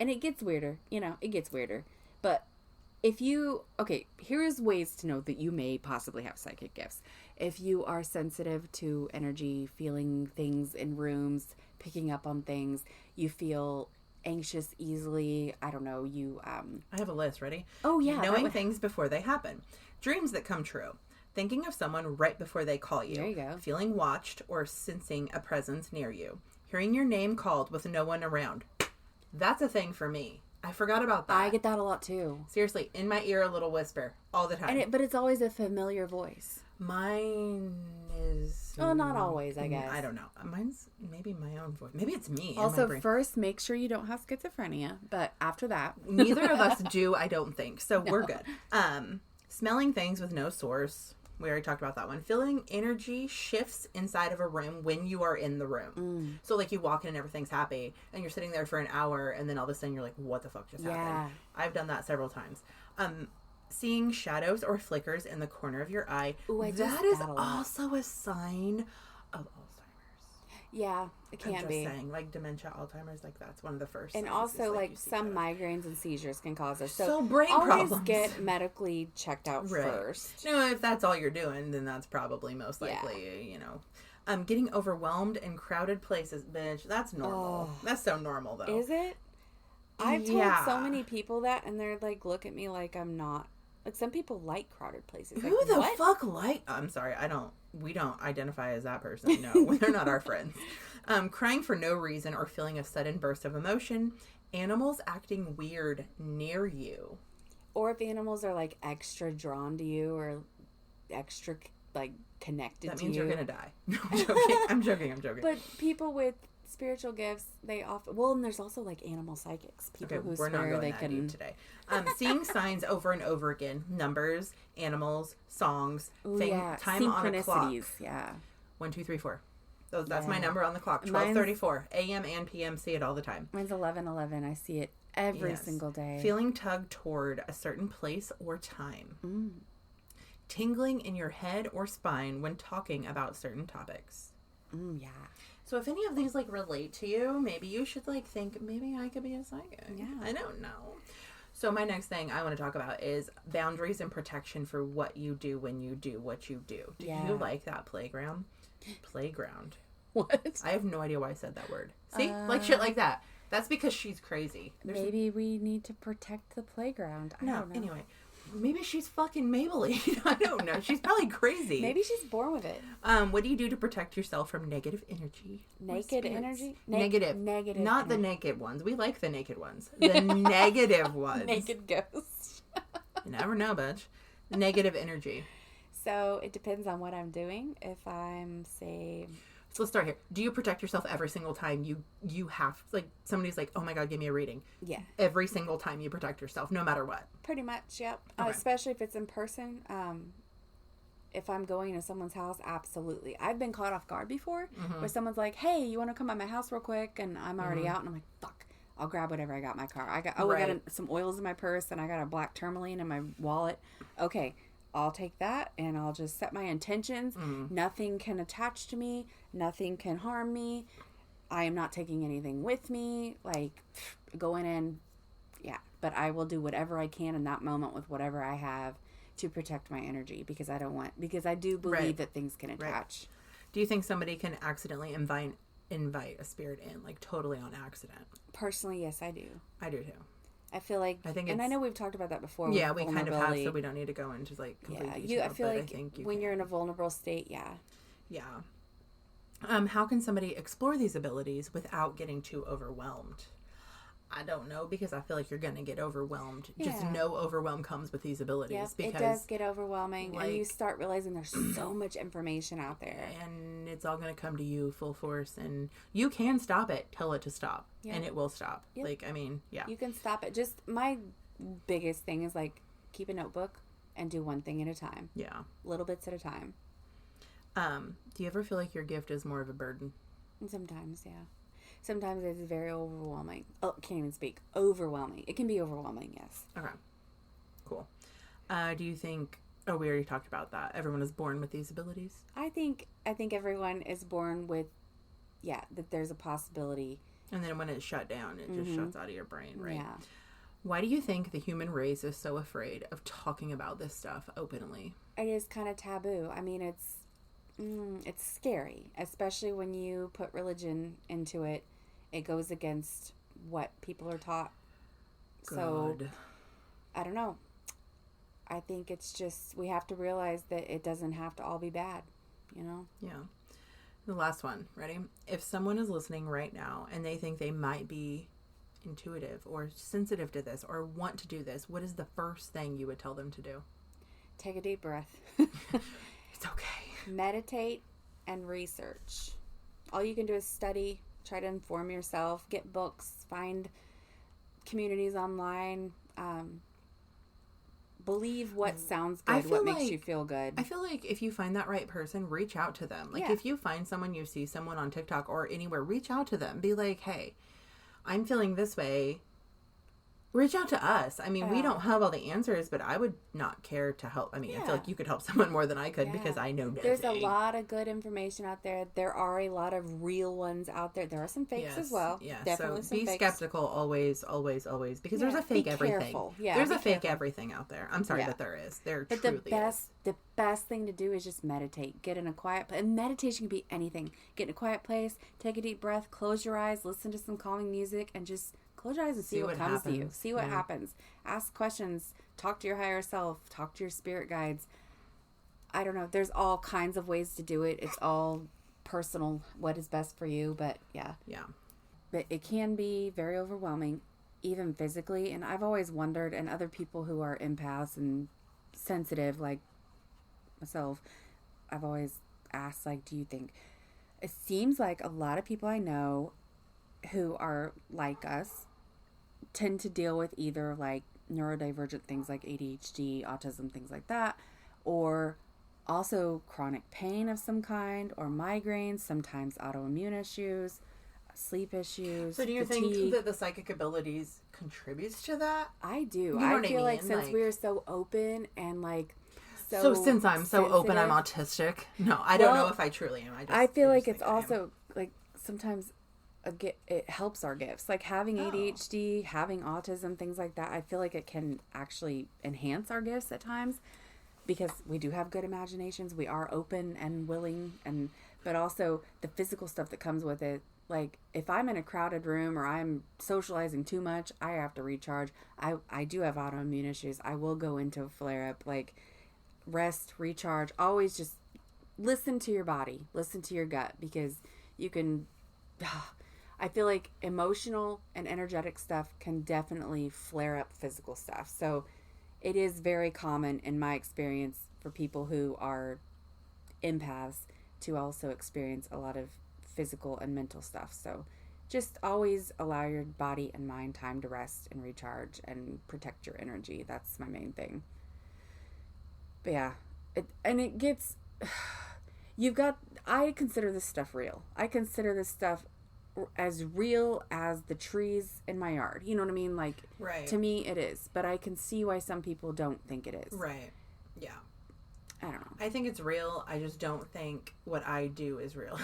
and it gets weirder. It gets weirder, but. Here's ways to know that you may possibly have psychic gifts. If you are sensitive to energy, feeling things in rooms, picking up on things, you feel anxious easily. I don't know, I have a list, ready? Oh, yeah. Knowing things before they happen. Dreams that come true. Thinking of someone right before they call you. There you go. Feeling watched or sensing a presence near you. Hearing your name called with no one around. That's a thing for me. I forgot about that. I get that a lot too. Seriously, in my ear, a little whisper all the time. But it's always a familiar voice. Mine is... Oh, not always, I guess. I don't know. Mine's maybe my own voice. Maybe it's me. Also, first, make sure you don't have schizophrenia. But after that... Neither of us do, I don't think. So we're good. Smelling things with no source. We already talked about that one. Feeling energy shifts inside of a room when you are in the room. So, like, you walk in and everything's happy, and you're sitting there for an hour, and then all of a sudden you're like, what the fuck just happened? I've done that several times. Seeing shadows or flickers in the corner of your eye. Ooh, that is also a sign of Alzheimer's. Yeah, it can be. Saying, like, dementia, Alzheimer's, like, that's one of the first and signs. Also, like some migraines and seizures can cause us. So brain always problems. Get medically checked out first. If that's all you're doing, then that's probably most likely, getting overwhelmed in crowded places, bitch, that's normal. That's so normal, though. Is it? I've told so many people that, and they're like, look at me like I'm not. Like, some people like crowded places. Like, who the fuck like... I'm sorry, we don't identify as that person. No, they're not our friends. Crying for no reason or feeling a sudden burst of emotion. Animals acting weird near you. Or if animals are, like, extra drawn to you or extra, like, connected to you. That means you're gonna die. No, I'm joking. I'm joking. But people with spiritual gifts, they often... Well, and there's also, like, animal psychics. People who swear they can... today. Seeing signs over and over again. Numbers, animals, songs, time on a clock. Yeah. 1, 2, 3, 4. That's my number on the clock. 12:34 a.m. and p.m. See it all the time. Mine's 11:11. I see it every single day. Feeling tugged toward a certain place or time. Tingling in your head or spine when talking about certain topics. Yeah. So if any of these, like, relate to you, maybe you should, like, think, maybe I could be a psychic. Yeah. I don't know. So my next thing I want to talk about is boundaries and protection for what you do when you do what you do. Do you like that playground? Playground. What? I have no idea why I said that word. See? Like shit like that. That's because she's crazy. Maybe we need to protect the playground. I don't know. Anyway. Maybe she's fucking Maybelline. I don't know. She's probably crazy. Maybe she's born with it. What do you do to protect yourself from negative energy? Naked energy? Negative. Negative. Not energy. The naked ones. We like the naked ones. The negative ones. Naked ghosts. You never know, bitch. Negative energy. So it depends on what I'm doing. If I'm, say... So let's start here. Do you protect yourself every single time you have, like, somebody's like, oh my God, give me a reading? Yeah. Every single time you protect yourself, no matter what? Pretty much, yep. Okay. Especially if it's in person. If I'm going to someone's house, absolutely. I've been caught off guard before where someone's like, hey, you want to come by my house real quick? And I'm already out and I'm like, fuck. I'll grab whatever I got in my car. I got some oils in my purse and I got a black tourmaline in my wallet. Okay. I'll take that and I'll just set my intentions. Nothing can attach to me. Nothing can harm me. I am not taking anything with me. Like, going in, but I will do whatever I can in that moment with whatever I have to protect my energy because I do believe that things can attach. Right. Do you think somebody can accidentally invite a spirit in, like, totally on accident? Personally, yes, I do. I do too. I feel like, and I know we've talked about that before. Yeah, we kind of have, so we don't need to go into, like, complete detail. I feel like when you're in a vulnerable state, Yeah. How can somebody explore these abilities without getting too overwhelmed? I don't know, because I feel like you're going to get overwhelmed. Yeah. Just no overwhelm comes with these abilities. Yep, because it does get overwhelming, and you start realizing there's so much information out there. And it's all going to come to you full force, and you can stop it, tell it to stop, and it will stop. Yep. Like, I mean, You can stop it. Just my biggest thing is, like, keep a notebook and do one thing at a time. Yeah. Little bits at a time. Do you ever feel like your gift is more of a burden? Sometimes, yeah. Sometimes it's very overwhelming. Oh, can't even speak. Overwhelming. It can be overwhelming, yes. Okay. Cool. Do you think... Oh, we already talked about that. Everyone is born with these abilities? I think everyone is born with, that there's a possibility. And then when it's shut down, it just shuts out of your brain, right? Yeah. Why do you think the human race is so afraid of talking about this stuff openly? It is kind of taboo. I mean, it's scary, especially when you put religion into it. It goes against what people are taught. God. So, I don't know. I think it's just, we have to realize that it doesn't have to all be bad, you know? Yeah. The last one. Ready? If someone is listening right now and they think they might be intuitive or sensitive to this or want to do this, what is the first thing you would tell them to do? Take a deep breath. It's okay. Meditate and research. All you can do is study, try to inform yourself, get books, find communities online, believe what sounds good, what makes you feel good. I feel like if you find that right person, reach out to them. Like if you find someone, you see someone on TikTok or anywhere, reach out to them. Be like, hey, I'm feeling this way. Reach out to us. I mean, we don't have all the answers, but I would not care to help. I mean, I feel like you could help someone more than I could because I know nothing. There's a lot of good information out there. There are a lot of real ones out there. There are some fakes as well. Yeah, definitely so some be fakes. Skeptical always, always, always, because there's a fake everything. Careful. Yeah, there's a fake everything out there. I'm sorry, but there is. There but truly is. The best thing to do is just meditate. Get in a quiet place. And meditation can be anything. Get in a quiet place, take a deep breath, close your eyes, listen to some calming music, and just close your eyes and see what comes to you. See what happens. Ask questions. Talk to your higher self. Talk to your spirit guides. I don't know. There's all kinds of ways to do it. It's all personal, what is best for you. But yeah. But it can be very overwhelming, even physically. And I've always wondered, and other people who are empaths and sensitive like myself, I've always asked, like, do you think... It seems like a lot of people I know who are like us tend to deal with either like neurodivergent things like ADHD, autism, things like that, or also chronic pain of some kind, or migraines, sometimes autoimmune issues, sleep issues. So do you think that the psychic abilities contributes to that? I do. You know I feel like since we are so open and like so since I'm so open, I'm autistic. No, I don't know if I truly am. I feel like it's also like sometimes it helps our gifts, like having ADHD, having autism, things like that. I feel like it can actually enhance our gifts at times because we do have good imaginations. We are open and willing, but also the physical stuff that comes with it. Like if I'm in a crowded room or I'm socializing too much, I have to recharge. I do have autoimmune issues. I will go into a flare up. Like rest, recharge. Always just listen to your body, listen to your gut, because you can. I feel like emotional and energetic stuff can definitely flare up physical stuff. So it is very common in my experience for people who are empaths to also experience a lot of physical and mental stuff. So just always allow your body and mind time to rest and recharge and protect your energy. That's my main thing. But yeah, it gets, I consider this stuff real. I consider this stuff as real as the trees in my yard. You know what I mean? Like, to me it is. But I can see why some people don't think it is. Right. Yeah. I don't know. I think it's real. I just don't think what I do is real.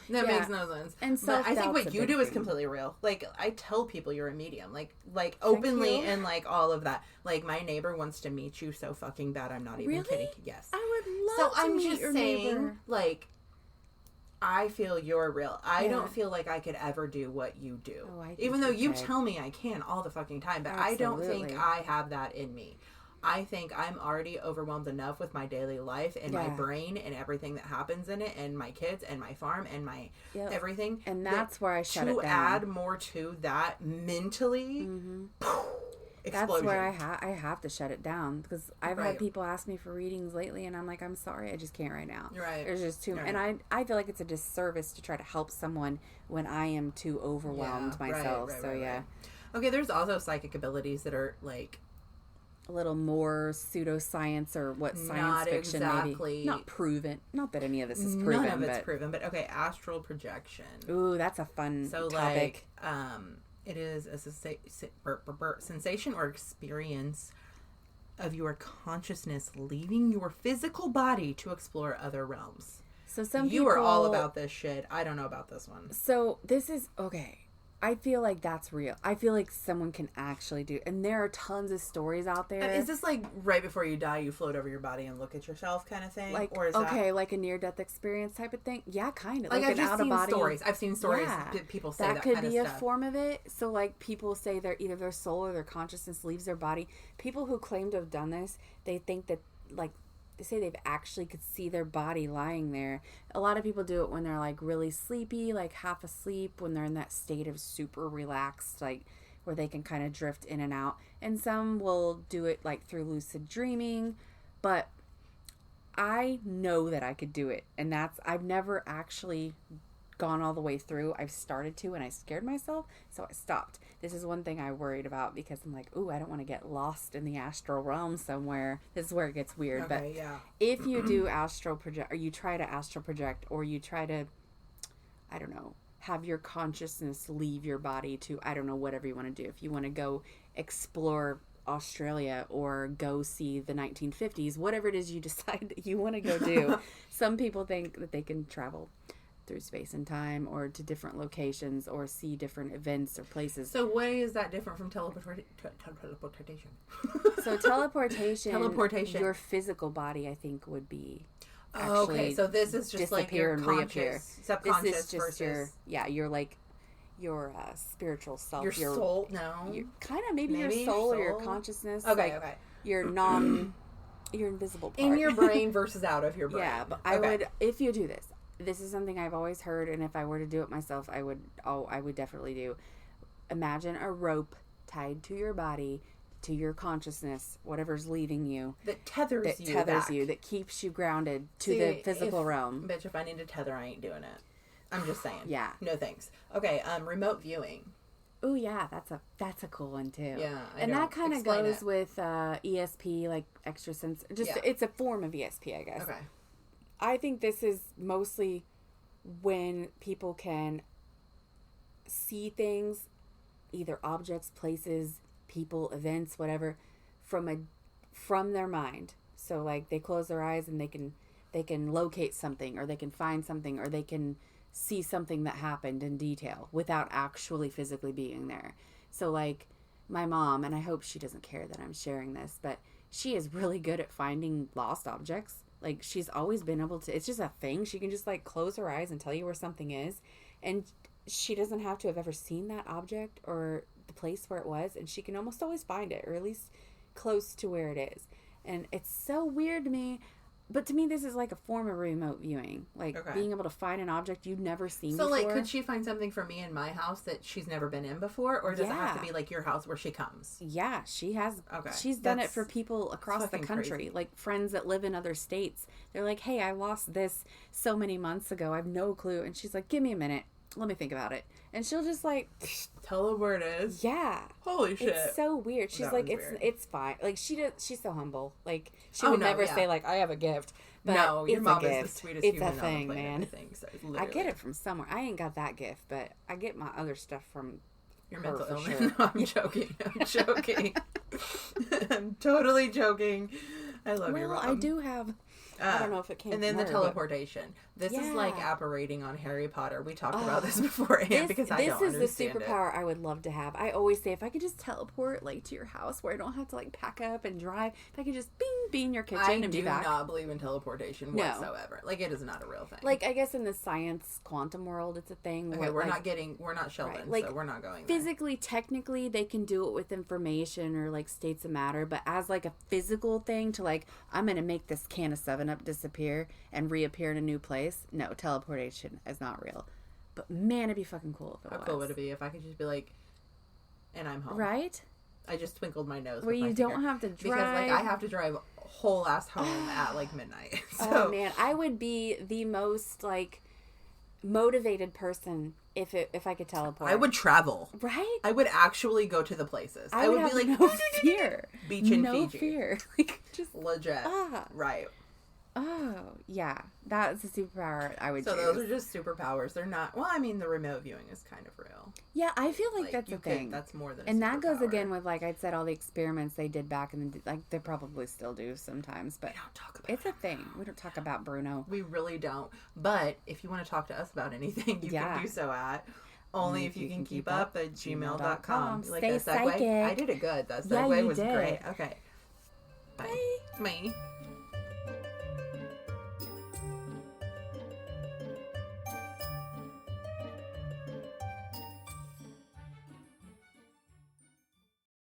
That makes no sense. And but I think what you do is completely real. Like, I tell people you're a medium. Like openly and like all of that. Like, my neighbor wants to meet you so fucking bad. I'm not even kidding. Yes. I would love to meet your neighbor. Like, I feel you're real. I don't feel like I could ever do what you do. Even though you tell me I can all the fucking time. But I don't think I have that in me. I think I'm already overwhelmed enough with my daily life and my brain and everything that happens in it and my kids and my farm and my everything. And that's where I shut it down. To add more to that mentally, explosion. That's where I have to shut it down because I've had people ask me for readings lately and I'm like, I'm sorry, I just can't right now. Right. There's just too and I feel like it's a disservice to try to help someone when I am too overwhelmed myself. Right. Okay, there's also psychic abilities that are like a little more pseudoscience or what science Not fiction exactly. maybe. Not proven. Not that any of this is proven. None of it's proven, but okay, astral projection. Ooh, that's a fun topic. It is a sensation or experience of your consciousness leaving your physical body to explore other realms. So some you are all about this shit. I don't know about this one. So this is okay. I feel like that's real. I feel like someone can actually do, and there are tons of stories out there. Is this like right before you die, you float over your body and look at yourself, kind of thing? Like, or is like a near-death experience type of thing? Yeah, kind of. Like I've an just seen out-of-body stories. I've seen stories. Yeah, people say that could kind be of a stuff. form of it. So like people say they're either their soul or their consciousness leaves their body. People who claim to have done this, they think that like. They say they've actually could see their body lying there. A lot of people do it when they're like really sleepy, like half asleep, when they're in that state of super relaxed, like where they can kind of drift in and out. And some will do it like through lucid dreaming. But I know that I could do it. And I've never actually gone all the way through. I've started to and I scared myself, so I stopped. This is one thing I worried about because I'm like, ooh, I don't want to get lost in the astral realm somewhere. This is where it gets weird. Okay, but yeah. If you do astral project, or you try to astral project, or you try to, I don't know, have your consciousness leave your body to, I don't know, whatever you want to do. If you want to go explore Australia or go see the 1950s, whatever it is you decide that you want to go do. Some people think that they can travel through space and time or to different locations or see different events or places. So what is that different from teleportation? So teleportation, your physical body, I think, would be okay. So this is just like your and reappear. Subconscious this is just versus your spiritual self. Your soul? No. Kind of maybe your soul or your consciousness. Okay, like okay. Your invisible part. In your brain versus out of your brain. Yeah, but I would, if you do this, this is something I've always heard, and if I were to do it myself, I would definitely do. Imagine a rope tied to your body, to your consciousness, whatever's leaving you. That tethers you, that keeps you grounded to the physical realm. Bitch, if I need to tether, I ain't doing it. I'm just saying. Yeah. No thanks. Okay, remote viewing. Oh yeah, that's a cool one too. Yeah, and that kind of goes with ESP, like extrasense. It's a form of ESP, I guess. Okay. I think this is mostly when people can see things, either objects, places, people, events, whatever, from their mind. So like they close their eyes and they can locate something, or they can find something, or they can see something that happened in detail without actually physically being there. So like my mom, and I hope she doesn't care that I'm sharing this, but she is really good at finding lost objects. Like, she's always been able to, it's just a thing. She can just, like, close her eyes and tell you where something is. And she doesn't have to have ever seen that object or the place where it was. And she can almost always find it, or at least close to where it is. And it's so weird to me. But to me, this is like a form of remote viewing. Like, being able to find an object you've never seen before. So, like, could she find something for me in my house that she's never been in before? Or does it have to be, like, your house where she comes? Yeah, she has. Okay. She's done it for people across the country. Crazy. Like, friends that live in other states. They're like, hey, I lost this so many months ago. I have no clue. And she's like, give me a minute. Let me think about it. And she'll just, like... tell her where it is. Yeah. Holy shit. It's so weird. She's like, it's fine. Like, she's so humble. Like, she would never say, like, I have a gift. But no, your mom is the sweetest human on the planet, man. So I get it from somewhere. I ain't got that gift, but I get my other stuff from your mental illness. Sure. No, I'm joking. I'm joking. I'm totally joking. I love your mom. Well, I do have... I don't know if it came and then from the her, teleportation. This is like apparating on Harry Potter. We talked about this beforehand because I don't understand This is the superpower I would love to have. I always say if I could just teleport like to your house where I don't have to like pack up and drive. If I could just be in your kitchen and be back. I do not believe in teleportation whatsoever. Like, it is not a real thing. Like, I guess in the science quantum world, it's a thing. Okay, where, we're not Sheldon, like, so we're not going physically, technically, they can do it with information or like states of matter, but as like a physical thing to like, I'm going to make this can of 7-Up disappear and reappear in a new place. No, teleportation is not real. But man, it'd be fucking cool if it was. How cool would it be if I could just be like, and I'm home. Right? I just twinkled my nose. Where you don't have to drive. Because like I have to drive whole ass home at like midnight. So. Oh man, I would be the most like motivated person if I could teleport. I would travel. Right? I would actually go to the places. I would be like, no fear. Beach in no Fiji. No fear. Like, just legit. Right. Oh, yeah. That's a superpower I would So choose. those are just superpowers. They're not... Well, I mean, the remote viewing is kind of real. Yeah, I feel like that's a thing. That's more than a And that goes again with, like I said, all the experiments they did back in the... Like, they probably still do sometimes, but... We don't talk about it's a thing. We don't talk about Bruno. We really don't. But if you want to talk to us about anything, you can do so at... Only if you can keep up at gmail.com. Like Stay psychic. I did it good. That segue was great. Okay. Bye. Bye.